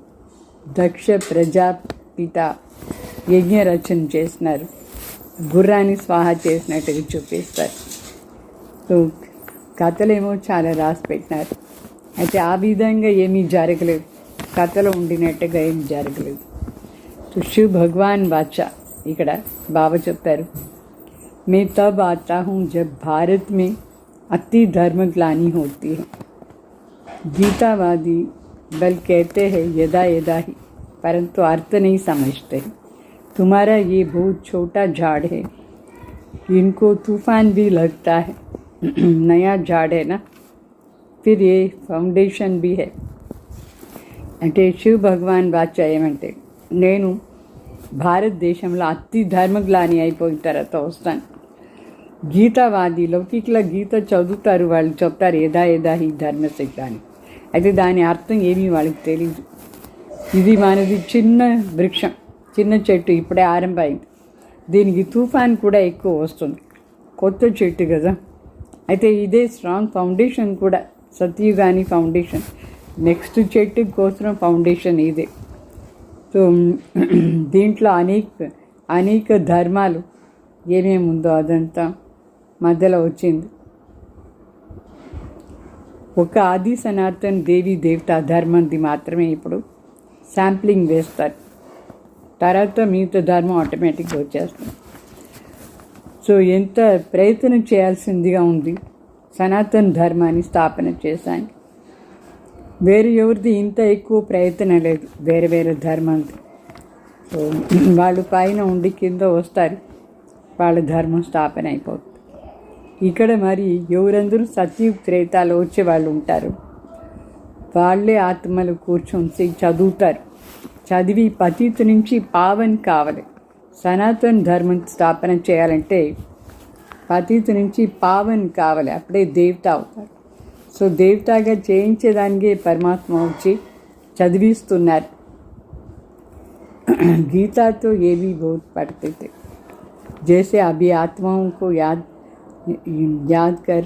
దక్ష ప్రజాపిత యజ్ఞ రచన చేసినారు, గుర్రాన్ని స్వాహ చేసినట్టుగా చూపిస్తారు. సో కథలేమో చాలా రాసి పెట్టినారు. అయితే ఆ విధంగా ఏమీ జరగలేదు, కథలో ఉండినట్టుగా ఏమి జరగలేదు. సో శివ్ భగవాన్ బాచా ఇక్కడ బాబా చెప్తారు, मैं तब आता हूँ जब भारत में अति धर्म ग्लानि होती है. गीतावादी बल कहते हैं यदा यदा ही, परंतु अर्थ नहीं समझते. तुम्हारा ये बहुत छोटा झाड़ है, इनको तूफान भी लगता है. नया झाड़ है ना, फिर ये फाउंडेशन भी है. అంటే శివ్ భగవాన్ బాచా ఏమంటే, నేను భారతదేశంలో అతి ధర్మగ్లాని అయిపోయిన తర్వాత వస్తాను. గీతావాది లౌకికల గీత చదువుతారు, వాళ్ళు చెప్తారు ఏదా ఏదా ఈ ధర్మశిక్ష అని. అయితే దాని అర్థం ఏమీ వాళ్ళకి తెలియదు. ఇది మనది చిన్న వృక్షం, చిన్న చెట్టు, ఇప్పుడే ఆరంభమైంది. దీనికి తుఫాన్ కూడా ఎక్కువ వస్తుంది, కొత్త చెట్టు కదా. అయితే ఇదే స్ట్రాంగ్ ఫౌండేషన్ కూడా, సత్యుగాని ఫౌండేషన్. నెక్స్ట్ చెట్టు కోసం ఫౌండేషన్ ఇదే. సో దీంట్లో అనేక ధర్మాలు ఏమేమి ఉందో అదంతా మధ్యలో వచ్చింది. ఒక ఆది సనాతన దేవీ దేవతా ధర్మంది మాత్రమే ఇప్పుడు శాంప్లింగ్ వేస్తారు, తర్వాత మిగతా ధర్మం ఆటోమేటిక్గా వచ్చేస్తుంది. సో ఎంత ప్రయత్నం చేయాల్సిందిగా ఉంది. సనాతన ధర్మాన్ని స్థాపన చేశాను. వేరే ఎవరిది ఇంత ఎక్కువ ప్రయత్నం లేదు, వేరే వేరే ధర్మంది. సో వాళ్ళు పైన ఉండి కింద వస్తారు, వాళ్ళ ధర్మం స్థాపన అయిపోతుంది. ఇక్కడ మరి ఎవరందరూ సత్యయుగ త్రేతాలు వచ్చే వాళ్ళు ఉంటారు, వాళ్ళే ఆత్మలు కూర్చొని చదువుతారు. చదివి పతిత నుంచి పావన్ కావాలి. సనాతన ధర్మం స్థాపన చేయాలంటే పతిత నుంచి పావన్ కావాలి, అప్పుడే దేవత అవుతారు. సో దేవతగా చేయించేదానికే పరమాత్మ వచ్చి చదివిస్తున్నారు. गीता तो ये भी बहुत पढ़ते थे, जैसे अभी आत्माओं को याद कर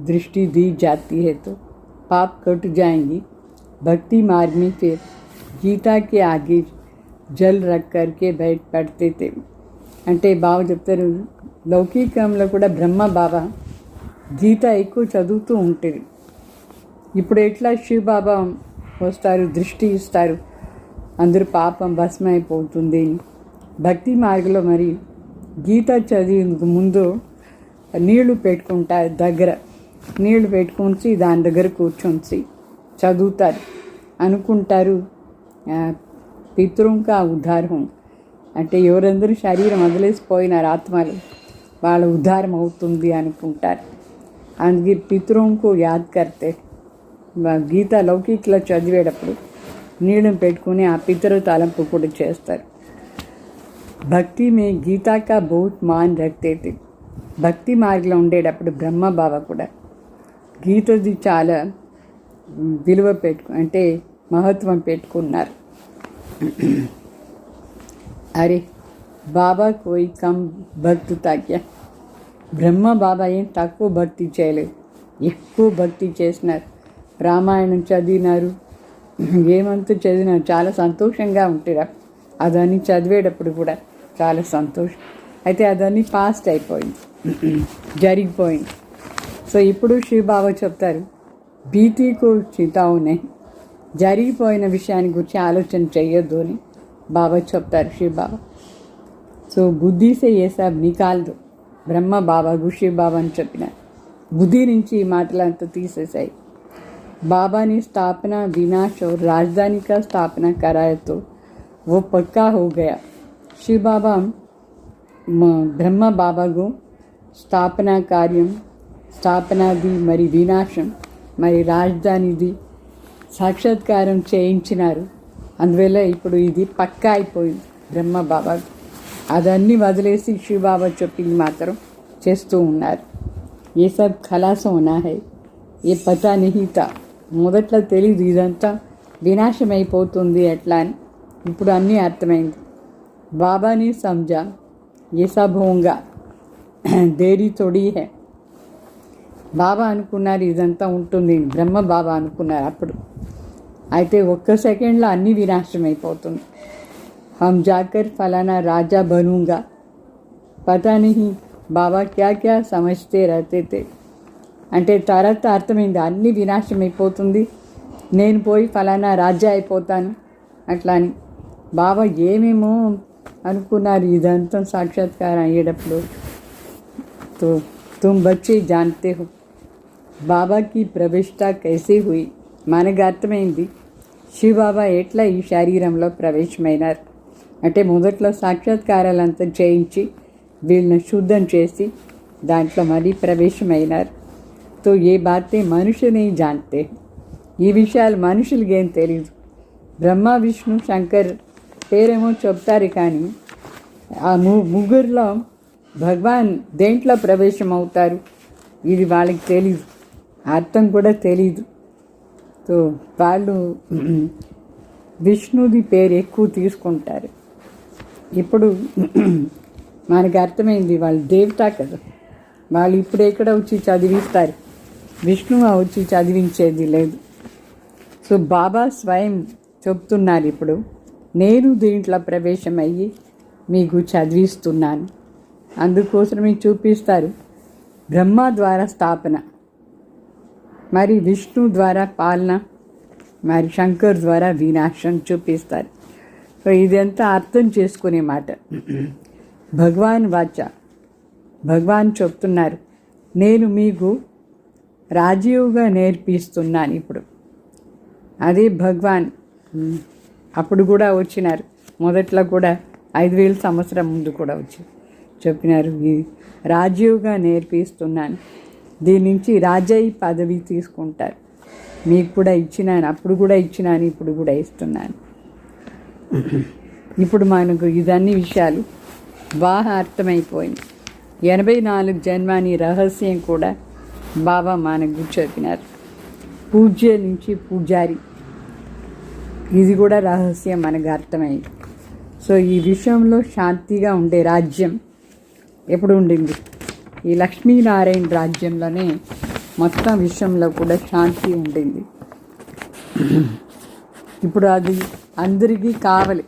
दृष्टि दी जाती है तो पाप कट जाएंगी. भक्ति मार्ग में फिर गीता के आगे जल रख करके बैठ पढ़ते थे. అంటే బాబా చెప్తారు, లౌకికంలో కూడా బ్రహ్మ బాబా గీత ఎక్కువ చదువుతూ ఉంటుంది. ఇప్పుడు ఎట్లా శివ బాబా వస్తారు, దృష్టి ఇస్తారు, అందరూ పాపం భస్మైపోతుంది. భక్తి మార్గంలో మరి గీత చదివేందుకు ముందు నీళ్లు పెట్టుకుంటారు, దగ్గర నీళ్లు పెట్టుకొని దాని దగ్గర కూర్చొని చదువుతారు. అనుకుంటారు పితృంకా ఉద్ధారం, అంటే ఎవరందరూ శరీరం వదిలేసిపోయినారు ఆత్మలు, వాళ్ళ ఉద్ధారం అవుతుంది అనుకుంటారు. అందుకే పితృంకు యాద్ కర్తే. గీత లౌకికలో చదివేటప్పుడు నీళ్ళని పెట్టుకుని ఆ పితరు తలంపు కూడా చేస్తారు. భక్తి మే గీతా కా బహుత్ మాన్ రఖతే थे. భక్తి మార్గంలో ఉండేటప్పుడు బ్రహ్మ బాబా కూడా గీతది చాలా విలువ అంటే మహత్వం పెట్టుకున్నారు. అరే బాబా కోయి కమ్ భక్తి తాక్యా. బ్రహ్మ బాబా ఏం తక్కువ భక్తి చేయలేదు, ఎక్కువ భక్తి చేసినారు. రామాయణం చదివినారు, ఏమంతా చదివినారు, చాలా సంతోషంగా ఉంటారు. అదన్నీ చదివేటప్పుడు కూడా చాలా సంతోషం. అయితే అదన్నీ పాస్ట్ అయిపోయింది, జరిగిపోయింది. సో ఇప్పుడు శివ బాబా చెప్తారు, భీతికు చితావునే, జరిగిపోయిన విషయాన్ని గురించి ఆలోచన చెయ్యొద్దు అని బాబా చెప్తారు శివ బాబా. సో బుద్ధిసే ఏ సబ్ నికాల్దు. బ్రహ్మ బాబాకు శివ బాబా అని చెప్పిన బుద్ధి నుంచి ఈ మాటలంతా తీసేసాయి. बाबा ने स्थापना विनाश और राजधानी का स्थापना कराया तो वो पक्का हो गया. शिव बाबा ब्रह्म बाबा को स्थापना कार्य స్థాపనాది మరి వినాశం మరి రాజధానిది సాక్షాత్కారం చేయించినారు. అందువల్ల ఇప్పుడు ఇది పక్కా అయిపోయింది బ్రహ్మ బాబా. అదన్నీ వదిలేసి శివ బాబా చెప్పింది మాత్రం చేస్తూ ఉన్నారు. ఏ సబ్ ఖలాస హోనా హై, ఏ పతా నహీ తా. మొదట్లో తెలీదు ఇదంతా వినాశం అయిపోతుంది ఎట్లా అని, ఇప్పుడు అన్నీ అర్థమైంది. బాబాని సమజా ఏ సబ్ హోంగా, దేరీ తోడీ హై. బాబా అనుకున్నారు ఇదంతా ఉంటుంది, బ్రహ్మ బాబా అనుకున్నారు అప్పుడు. అయితే ఒక్క సెకండ్లో అన్నీ వినాశం అయిపోతుంది. హమ్ జాకర్ ఫలానా రాజా బనూంగా, పతా నహీ బాబా క్యా క్యా సమజ్తే రహతే తే. అంటే తర్వాత అర్థమైంది అన్నీ వినాశం అయిపోతుంది, నేను పోయి ఫలానా రాజా అయిపోతాను అట్లా అని. బాబా ఏమేమో అనుకున్నారు ఇదంతా సాక్షాత్కారం అయ్యేటప్పుడు. తో తుమ్ బచ్చే జాన్తే హో బాబాకి ప్రవిష్ట కైసే హుయి. మనకు అర్థమైంది శివ బాబా ఎట్లా ఈ శరీరంలో ప్రవేశమైనారు. అంటే మొదట్లో సాక్షాత్కారాలంతా చేయించి వీళ్ళని శుద్ధం చేసి దాంట్లో మరీ ప్రవేశమైనారు. తో ఏ బాతే మనుషుని జాన్తే. ఈ విషయాలు మనుషులకి ఏం తెలియదు. బ్రహ్మ విష్ణు శంకర్ పేరేమో చెప్తారు, కానీ ఆ ముగ్గురులో భగవాన్ దేంట్లో ప్రవేశం అవుతారు ఇది వాళ్ళకి తెలీదు, అర్థం కూడా తెలీదు. సో వాళ్ళు విష్ణుది పేరు ఎక్కువ తీసుకుంటారు. ఇప్పుడు మనకు అర్థమైంది వాళ్ళు దేవత కదా, వాళ్ళు ఇప్పుడు ఎక్కడ వచ్చి చదివిస్తారు, విష్ణువు వచ్చి చదివించేది లేదు. సో బాబా స్వయం చెప్తున్నారు ఇప్పుడు, నేను దీంట్లో ప్రవేశం అయ్యి మీకు చదివిస్తున్నాను. అందుకోసమే చూపిస్తారు బ్రహ్మ ద్వారా స్థాపన, మరి విష్ణు ద్వారా పాలన, మరి శంకర్ ద్వారా వినాశం చూపిస్తారు. సో ఇదంతా అర్థం చేసుకునే మాట. భగవాన్ వాచ, భగవాన్ చెప్తున్నారు నేను మీకు రాజీవ్గా నేర్పిస్తున్నాను ఇప్పుడు. అదే భగవాన్ అప్పుడు కూడా వచ్చినారు, మొదట్లో కూడా 5000 సంవత్సరం ముందు కూడా వచ్చి చెప్పినారు, ఈ రాజీవ్గా నేర్పిస్తున్నాను, దీని నుంచి రాజయ్య పదవి తీసుకుంటారు, మీకు కూడా ఇచ్చినాను, అప్పుడు కూడా ఇచ్చినాను, ఇప్పుడు కూడా ఇస్తున్నాను. ఇప్పుడు మనకు ఇదన్ని విషయాలు బాగా అర్థమైపోయింది. 84 జన్మాని రహస్యం కూడా బాబా మనకు చెప్పినారు. పూజ్య నుంచి పూజారి, ఇది కూడా రహస్యం మనకు అర్థమైంది. సో ఈ విషయంలో శాంతిగా ఉండే రాజ్యం ఎప్పుడు ఉండింది? ఈ లక్ష్మీనారాయణ రాజ్యంలోనే మొత్తం విషయంలో కూడా శాంతి ఉండింది. ఇప్పుడు అది అందరికీ కావాలి,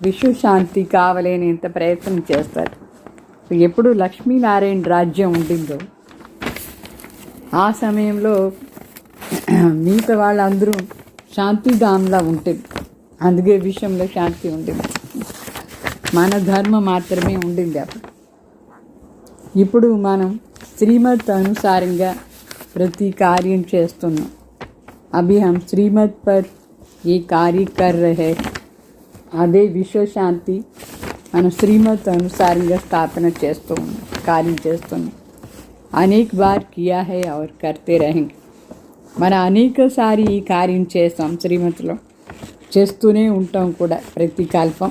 విశ్వశాంతి కావాలి అని ఎంత ప్రయత్నం చేస్తారు. ఎప్పుడు లక్ష్మీనారాయణ రాజ్యం ఉండిందో ఆ సమయంలో మిగతా వాళ్ళందరూ శాంతిధామ్లా ఉంటుంది. అందుకే విషయంలో శాంతి ఉండింది, మన ధర్మం మాత్రమే ఉండింది అప్పుడు. ఇప్పుడు మనం శ్రీమత్ అనుసారంగా ప్రతి కార్యం చేస్తున్నాం. అభి హమ్ శ్రీమత్ పర్ ఈ కార్య కర్ రహే. అదే విశ్వశాంతి మనం శ్రీమత్ అనుసారంగా స్థాపన చేస్తూ ఉన్నాం, కార్యం చేస్తున్నాం. అనేక బార్ కియా హై ఔర్ కర్తే రహేంగే. మన అనేకసారి ఈ కార్యం చేస్తాం, శ్రీమతిలో చేస్తూనే ఉంటాం కూడా ప్రతి కల్పం.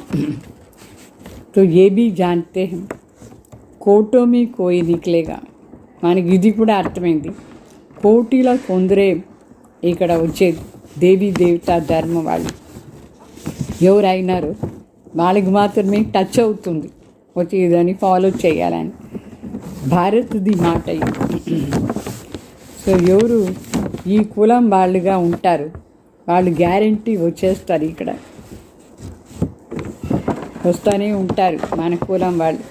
తో ఏ బీ జాన్తే హం కోటో మీ కోయి నిక్లేగా. మనకి ఇది కూడా అర్థమైంది, కోటిలో కొందరే ఇక్కడ వచ్చేది దేవీ దేవతా ధర్మం వాళ్ళు ఎవరైనారు వాళ్ళకి మాత్రమే టచ్ అవుతుంది వచ్చి ఇదని ఫాలో చేయాలని. భారత్ది మాట ఇది. సో ఎవరు ఈ కులం వాళ్ళుగా ఉంటారు వాళ్ళు గ్యారంటీ వచ్చేస్తారు, ఇక్కడ వస్తూనే ఉంటారు. మన కులం వాళ్ళు,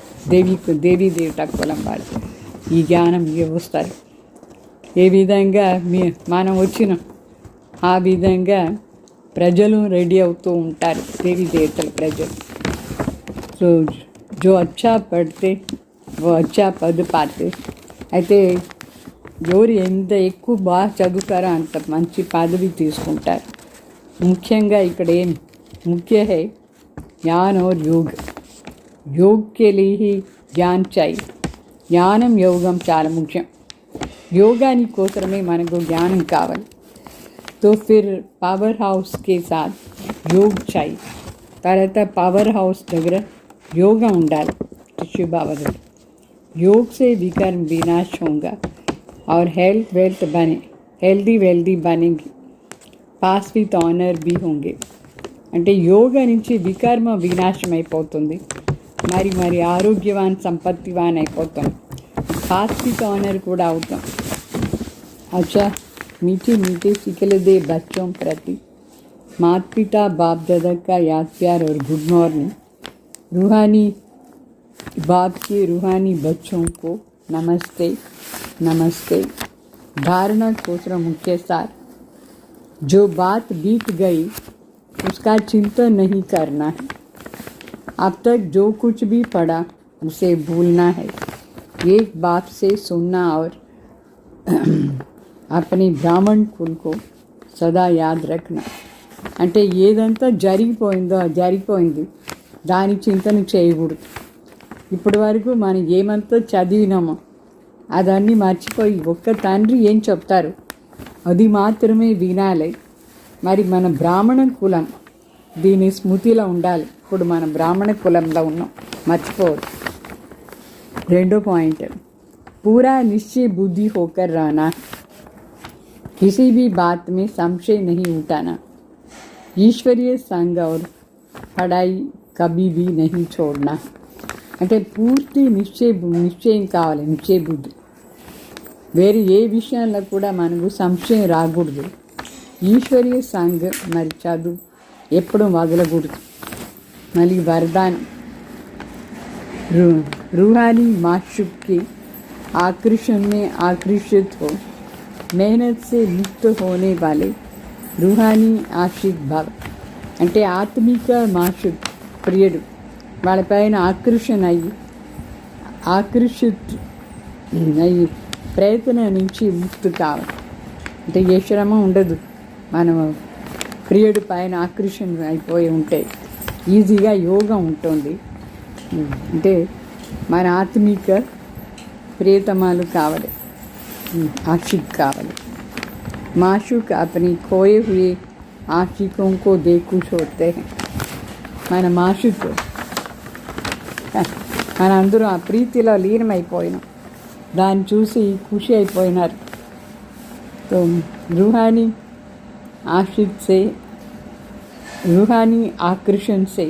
దేవీ దేవత కులం వాళ్ళు ఈ జ్ఞానం వస్తారు. ఏ విధంగా మనం వచ్చినాం ఆ విధంగా ప్రజలు రెడీ అవుతూ ఉంటారు, దేవీ దేవతల ప్రజలు. సో జో అచ్చా పడితే ఓ అచ్చా పద్ పాతే. అయితే ఎవరు ఎంత ఎక్కువ బాగా చదువుతారో అంత మంచి పదవి తీసుకుంటారు. ముఖ్యంగా ఇక్కడ ఏం ముఖ్య హై జ్ఞాన్ और योग. योग के लिए ही ज्ञान चाहिए. జ్ఞానం యోగం చాలా ముఖ్యం. యోగానికి కోసమే మనకు జ్ఞానం కావాలి. तो फिर पावर हाउस के साथ योग चाहिए. తర్వాత పవర్ హౌస్ దగ్గర యోగా ఉండాలి. శివబాబా దగ్గర योग से विकर्म विनाश होगा और हेल्दी वेल्दी बनेंगे, पास विత్ ఆనర్ भी होंगे. అంటే యోగా నుంచి వికర్మ వినాశం అయిపోతుంది, మరి ఆరోగ్యవాన్ సంపత్తివాన్ అయిపోతాం, పాస్ విత్ ఆనర్ కూడా అవుతాం. అచ్చా मीठे मीठे सिखले दे बच्चों प्रति माता पिता बाप दादा का याद प्यार और गुड मॉर्निंग. रूहानी बाप के रूहानी बच्चों को नमस्ते नमस्ते. धारणा कोसरा मुख्य सार. जो बात बीत गई उसका चिंतन नहीं करना है. अब तक जो कुछ भी पढ़ा उसे भूलना है. एक बाप से सुनना और अपनी ब्राह्मण कुल को సదా యాద్ రఖనా. అంటే ఏదంతా జరిగిపోయిందో అది జరిగిపోయింది, దాని చింతన చేయకూడదు. ఇప్పటి వరకు మనం ఏమంతా చదివినామో అదన్నీ మర్చిపోయి ఒక్క తండ్రి ఏం చెప్తారు అది మాత్రమే వినాలి. మరి మన బ్రాహ్మణ కులం దీని స్మృతిలో ఉండాలి. ఇప్పుడు మన బ్రాహ్మణ కులంలో ఉన్నాం, మర్చిపోవద్దు. రెండో పాయింట్, పూరా నిశ్చయ బుద్ధి హోకర్ రానా. किसी भी बात में संशय नहीं उठाना. ईश्वरीय संग और पढ़ाई कभी भी नहीं छोड़ना. అంటే పూర్తి నిశ్చయం కావాలి, నిశ్చయ బుద్ధి. వేరే ఏ విషయంలో కూడా మనకు సంశయం రాకూడదు. ఈశ్వరీయ సంఘ మరి చదువు ఎప్పుడు వదలకూడదు. మళ్ళీ వరదానం, रूहानी माशूक की आकर्षण में आकर्षित हो. मेहनत से मुक्त होने वाले रूहानी आशिक भाव. అంటే ఆత్మిక మాషుక్ ప్రియుడు వాళ్ళపైన ఆకర్షిత్ అయ్యి ప్రయత్నం నుంచి ముక్తి కావాలి. అంటే ఏ శ్రమ ఉండదు. మనం ప్రియుడి పైన ఆకర్షణ అయిపోయి ఉంటే ఈజీగా యోగం ఉంటుంది. అంటే మన ఆత్మిక ప్రియతమాలు కావాలి, आशिक कावल। माशूक अपनी खोए हुए आशिकों को देख खुश होते हैं। మన మాషుకు మన అందరూ ఆ ప్రీతిలో లీనమైపోయినాం, దాన్ని చూసి ఖుషి అయిపోయినారు. तो रूहानी आशिक से रूहानी आकर्षण से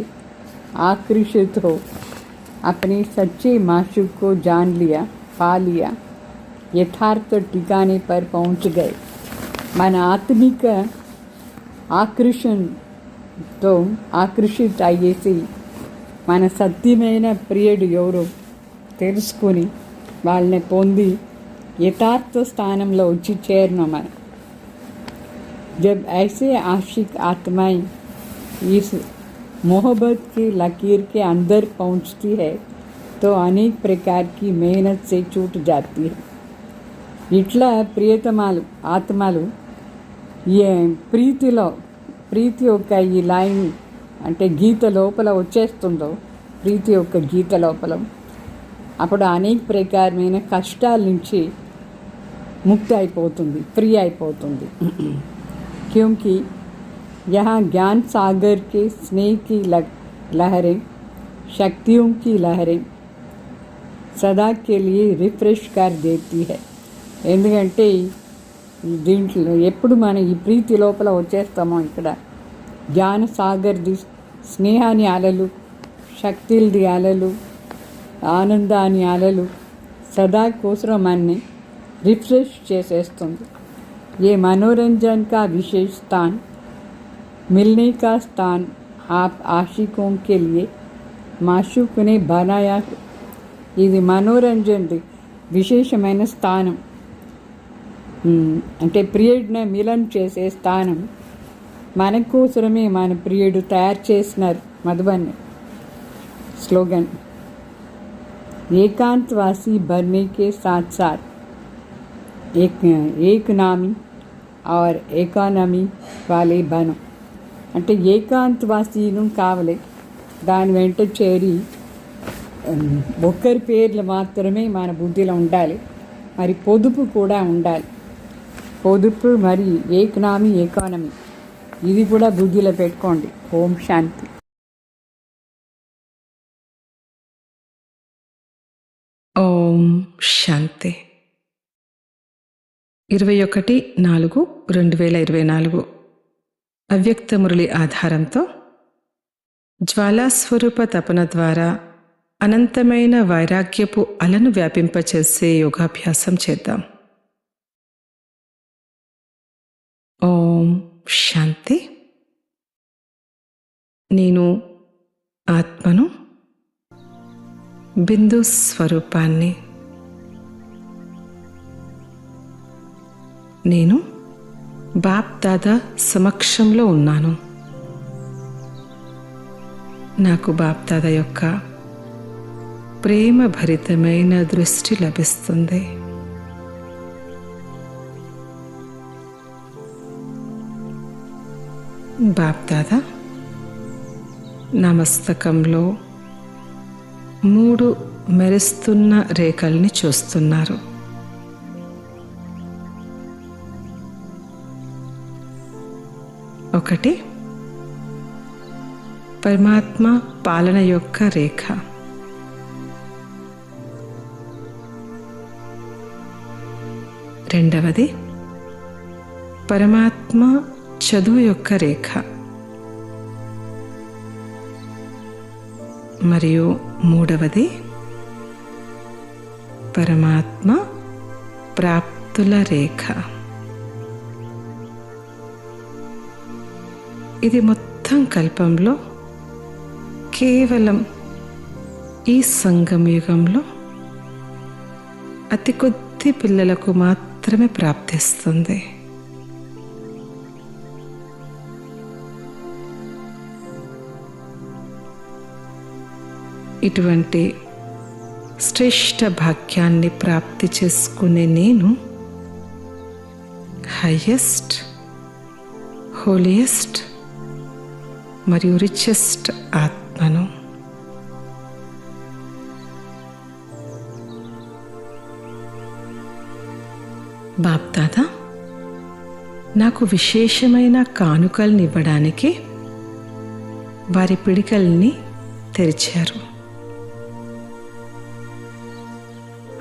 आकर्षित हो अपने सच्चे माशूक को जान लिया, पा लिया, यथार्थ ठिकाने पर पहुंच गए। मन आत्मिक ఆకర్షణతో ఆకర్షిత అయ్యేసి మన సత్యమైన ప్రియుడు ఎవరో తెలుసుకొని వాళ్ళని పొంది యథార్థ స్థానంలో వచ్చి చేరినాం మనం. जब ऐसे आशिक आत्माएं इस मोहब्बत की लकीर के अंदर पहुंचती है तो अनेक प्रकार की मेहनत से छूट जाती है. ఇట్లా ప్రియతమాలు ఆత్మలు ఈ ప్రీతి యొక్క ఈ లైన్ అంటే గీత లోపల వచ్చేస్తుందో, ప్రీతి యొక్క గీత లోపల అప్పుడు అనేక ప్రకారమైన కష్టాల నుంచి ముక్తి అయిపోతుంది, ఫ్రీ అయిపోతుంది. क्योंकि यहाँ ज्ञान सागर के स्नेह की लहरें, शक्तियों की लहरें सदा के लिए रिफ्रेश कर देती है. ఎందుకంటే దీంట్లో ఎప్పుడు మనం ఈ ప్రీతి లోపల వచ్చేస్తామో ఇక్కడ జ్ఞాన సాగర్ది స్నేహాని అలలు, శక్తిల్ది అలలు, ఆనందాన్ని అలలు సదా కోసం మనని రిఫ్రెష్ చేసేస్తుంది. ये मनोरंजन का विशेष स्थान, मिलने का स्थान आप आशिकों के लिए माशूक ने बनाया है. ఇది మనోరంజన్ది విశేషమైన స్థానం, అంటే ప్రియుడిని మిలన్ చేసే స్థానం మన కోసమే మన ప్రియుడు తయారు చేసినారు. మధుబన్ స్లోగన్ ఏకాంతవాసి बनने के साथ साथ एक नामी और एकानमी वाले बनो. అంటే ఏకాంతవాసీను కావాలి, దాని వెంట చేరి ఒక్కరి పేర్లు మాత్రమే మన బుద్ధిలో ఉండాలి. మరి పొదుపు కూడా ఉండాలి. పొదుపు మరి ఏకనామీ ఎకానమీ ఇది కూడా బుద్ధిలో పెట్టుకోండి. ఓం శాంతి. ఓం శాంతి. 21/4/2024 అవ్యక్త మురళి ఆధారంతో జ్వాలాస్వరూప తపన ద్వారా అనంతమైన వైరాగ్యపు అలను వ్యాపింపచేసే యోగాభ్యాసం చేద్దాం. ఓం శాంతి. నేను ఆత్మను, బిందు స్వరూపాన్ని. నేను బాప్ దాదా సమక్షంలో ఉన్నాను. నాకు బాప్ దాదా యొక్క ప్రేమ భరితమైన దృష్టి లభిస్తుంది. బాప్ దాదా నా మస్తకంలో 3 మెరుస్తున్న రేఖల్ని చూస్తున్నారు. ఒకటి పరమాత్మ పాలన యొక్క రేఖ, రెండవది పరమాత్మ చదువు యొక్క రేఖ, మరియు మూడవది పరమాత్మ ప్రాప్తుల రేఖ. ఇది మొత్తం కల్పంలో కేవలం ఈ సంగమయుగంలో అతి కొద్ది పిల్లలకు మాత్రమే ప్రాప్తిస్తుంది. ఇటువంటి శ్రేష్ఠ భాగ్యాన్ని ప్రాప్తి చేసుకునే నేను హైయెస్ట్, హోలియెస్ట్ మరియు రిచెస్ట్ ఆత్మను. బాప్దాదా నాకు విశేషమైన కానుకల్ని ఇవ్వడానికి వారి పిడికల్ని తెరిచారు.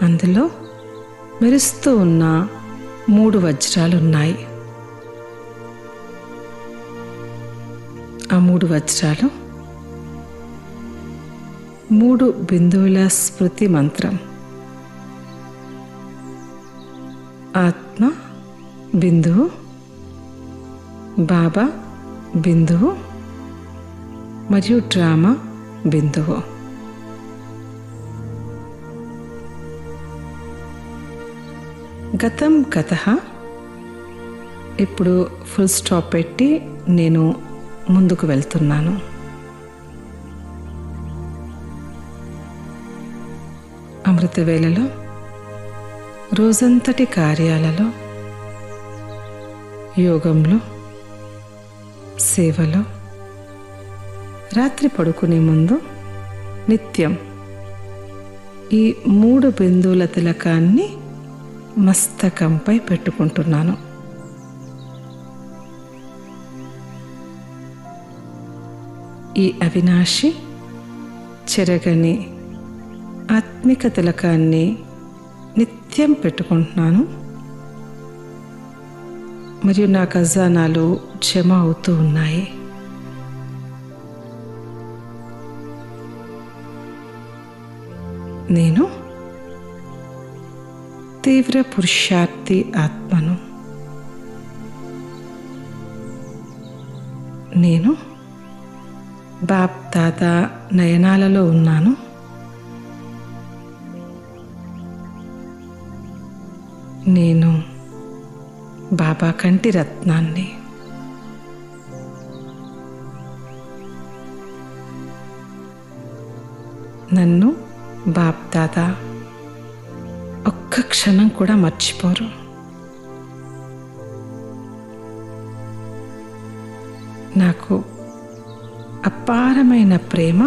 అందులో మెరుస్తూ ఉన్న 3 వజ్రాలున్నాయి. ఆ 3 వజ్రాలు 3 బిందువుల స్మృతి మంత్రం. ఆత్మ బిందువు, బాబా బిందువు మరియు డ్రామా బిందువు. గతం గతః. ఇప్పుడు ఫుల్ స్టాప్ పెట్టి నేను ముందుకు వెళ్తున్నాను. అమృత వేళలో రోజంతటి కార్యాలలో, యోగంలో, సేవలో, రాత్రి పడుకునే ముందు నిత్యం ఈ 3 బిందువుల తిలకాన్ని మస్తకంపై పెట్టుకుంటున్నాను. ఈ అవినాశి చెరగని ఆత్మిక తిలకాన్ని నిత్యం పెట్టుకుంటున్నాను మరియు నా ఖజానాలు జమ అవుతూ ఉన్నాయి. నేను తీవ్ర పురుషార్థి ఆత్మను. నేను బాప్ దాదా నయనాలలో ఉన్నాను. నేను బాబా కంటి రత్నాన్ని. నన్ను బాప్ దాదా ఒక్క క్షణం కూడా మర్చిపోరు. నాకు అపారమైన ప్రేమ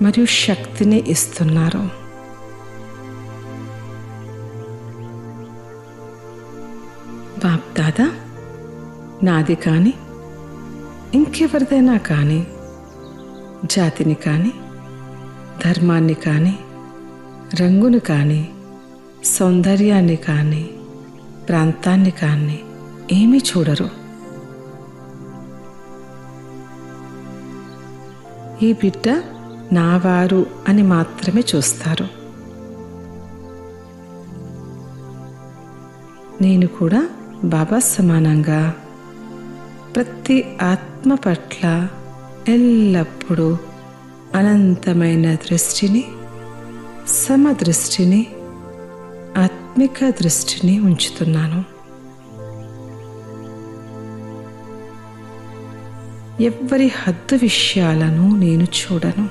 మరియు శక్తిని ఇస్తున్నారు. బాప్ దాదా నాది కానీ ఇంకెవరిదైనా కానీ, జాతిని కానీ, ధర్మాన్ని కానీ, రంగుని కానీ, సౌందర్యాన్ని కానీ, ప్రాంతాన్ని కానీ ఏమీ చూడరు. ఈ బిడ్డ నావారు అని మాత్రమే చూస్తారు. నేను కూడా బాబా సమానంగా ప్రతి ఆత్మ పట్ల ఎల్లప్పుడూ అనంతమైన దృష్టిని, సమదృష్టిని, ఆత్మిక దృష్టిని ఉంచుతున్నాను. ఎవ్వరి హద్దు విషయాలను నేను చూడను.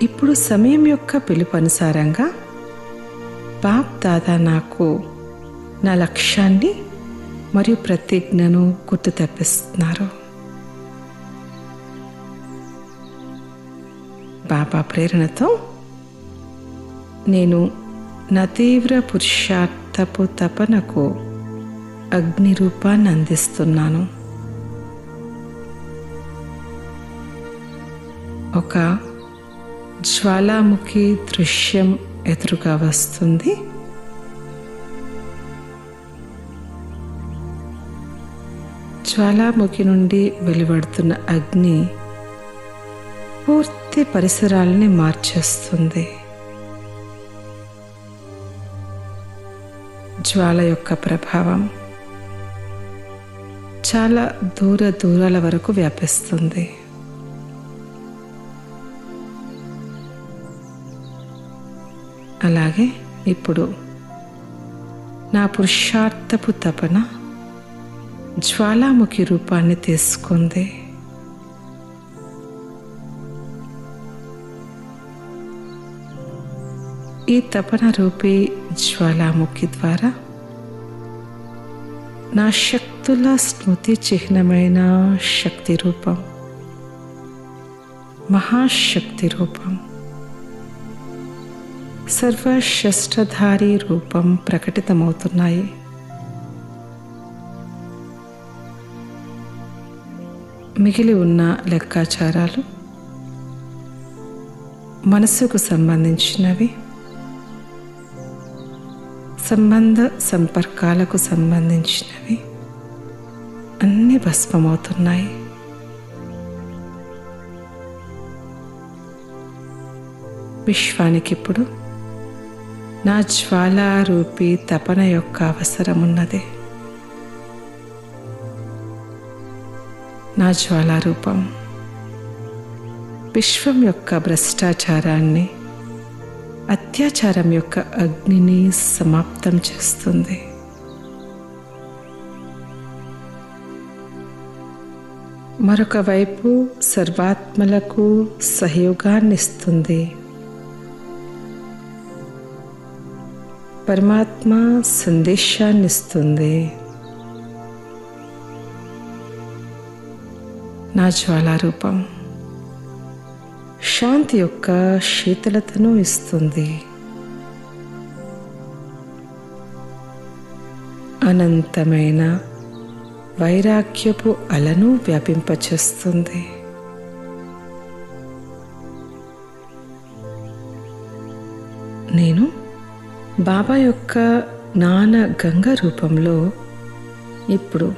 ఇప్పుడు సమయం యొక్క పిలుపు అనుసారంగా బాప్ దాదా నాకు నా లక్ష్యాన్ని మరియు ప్రతిజ్ఞను గుర్తు తెప్పిస్తున్నారు. బాబా ప్రేరణతో నేను నా తీవ్ర పురుషార్థపు తపనకు అగ్ని రూపాన్ని అందిస్తున్నాను. ఒక జ్వాలాముఖి దృశ్యం ఎదురుగా వస్తుంది. జ్వాలాముఖి నుండి వెలువడుతున్న అగ్ని పూర్తి పరిసరాలని మార్చేస్తుంది. జ్వాల యొక్క ప్రభావం చాలా దూరాల వరకు వ్యాపిస్తుంది. అలాగే ఇప్పుడు నా పురుషార్థపు తపన జ్వాలాముఖి రూపాన్ని తీసుకుంది. ఈ తపన రూపీ జ్వాలాముఖి ద్వారా నా శక్తుల స్మృతి చిహ్నమైన శక్తి రూపం, మహాశక్తి రూపం, సర్వశస్త్రధారి రూపం ప్రకటితమవుతున్నాయి. మిగిలి ఉన్న లెక్కాచారాలు మనసుకు సంబంధించినవి, సంబంధ సంపర్కాలకు సంబంధించినవి అన్నీ భస్మమవుతున్నాయి. విశ్వానికిప్పుడు నా జ్వాలారూపీ తపన యొక్క అవసరం ఉన్నది. నా జ్వాలారూపం విశ్వం యొక్క భ్రష్టాచారాన్ని, అత్యాచారం యొక్క అగ్నిని సమాప్తం చేస్తుంది. మరొక వైపు సర్వాత్మలకు సహయోగాన్నిస్తుంది. పరమాత్మ సందేశాన్నిస్తుంది. నా జ్వాలారూపం శాంతి యొక్క శీతలతను ఇస్తుంది. అనంతమైన వైరాగ్యపు అలను వ్యాపింపచేస్తుంది. నేను బాబా యొక్క జ్ఞాన గంగ రూపంలో ఇప్పుడు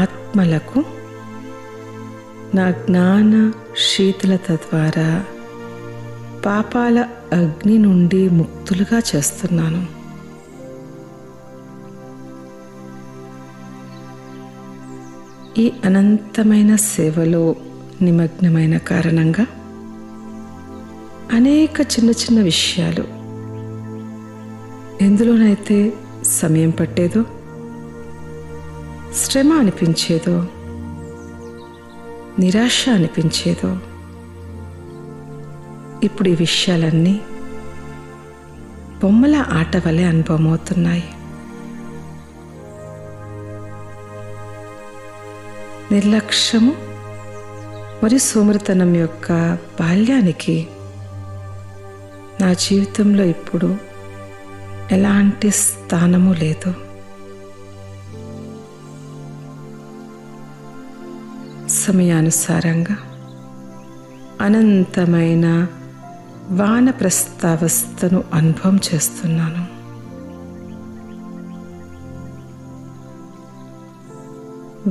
ఆత్మలకు నా జ్ఞాన శీతలత ద్వారా పాపాల అగ్ని నుండి ముక్తులుగా చేస్తున్నాను. ఈ అనంతమైన సేవలో నిమగ్నమైన కారణంగా అనేక చిన్న చిన్న విషయాలు ఎందులోనైతే సమయం పట్టేదో, శ్రమ అనిపించేదో, నిరాశ అనిపించేదో, ఇప్పుడు ఈ విషయాలన్నీ బొమ్మల ఆట వలె అనుభవమవుతున్నాయి. నిర్లక్ష్యము మరియు సోమరితనం యొక్క బాల్యానికి నా జీవితంలో ఇప్పుడు ఎలాంటి స్థానము లేదు. సమయానుసారంగా అనంతమైన వానప్రస్థావస్థను అనుభవం చేస్తున్నాను.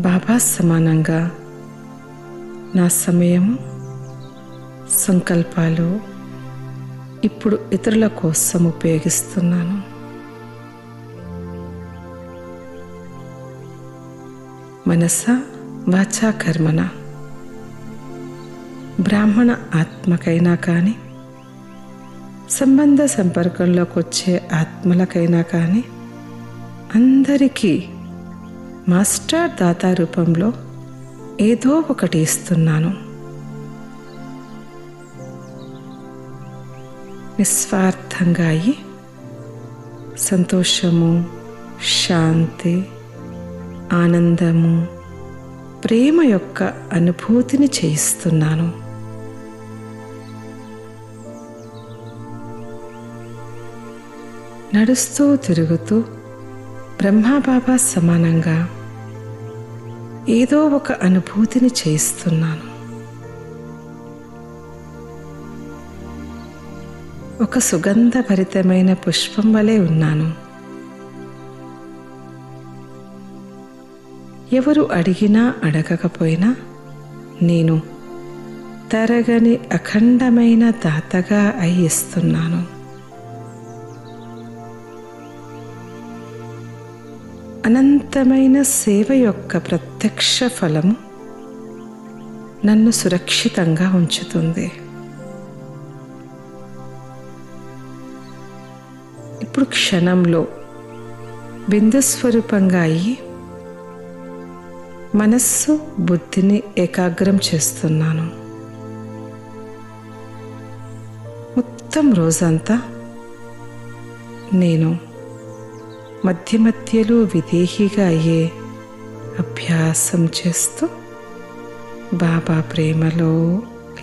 బాబా సమానంగా నా సమయము, సంకల్పాలు ఇప్పుడు ఇతరుల కోసం ఉపయోగిస్తున్నాను. మనస వాచా కర్మన బ్రాహ్మణ ఆత్మకైనా కానీ, సంబంధ సంపర్కంలోకి వచ్చే ఆత్మలకైనా కానీ అందరికీ మాస్టర్ దాతా రూపంలో ఏదో ఒకటి ఇస్తున్నాను. నిస్వార్థంగా అయి సంతోషము, శాంతి, ఆనందము, ప్రేమ యొక్క అనుభూతిని చేయిస్తున్నాను. నడుస్తూ తిరుగుతూ బ్రహ్మాబాబా సమానంగా ఏదో ఒక అనుభూతిని చేయిస్తున్నాను. ఒక సుగంధభరితమైన పుష్పం వలె ఉన్నాను. ఎవరు అడిగినా అడగకపోయినా నేను తరగని అఖండమైన దాతగా అయి ఇస్తున్నాను. అనంతమైన సేవ యొక్క ప్రత్యక్ష ఫలము నన్ను సురక్షితంగా ఉంచుతుంది. ఇప్పుడు క్షణంలో బిందుస్వరూపంగా అయ్యి మనస్సు, బుద్ధిని ఏకాగ్రం చేస్తున్నాను. మొత్తం రోజంతా నేను మధ్య మధ్యలో విదేహీగా అయ్యే అభ్యాసం చేస్తూ బాబా ప్రేమలో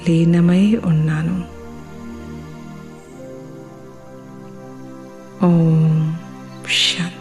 లీనమై ఉన్నాను. ఓం శాంతి.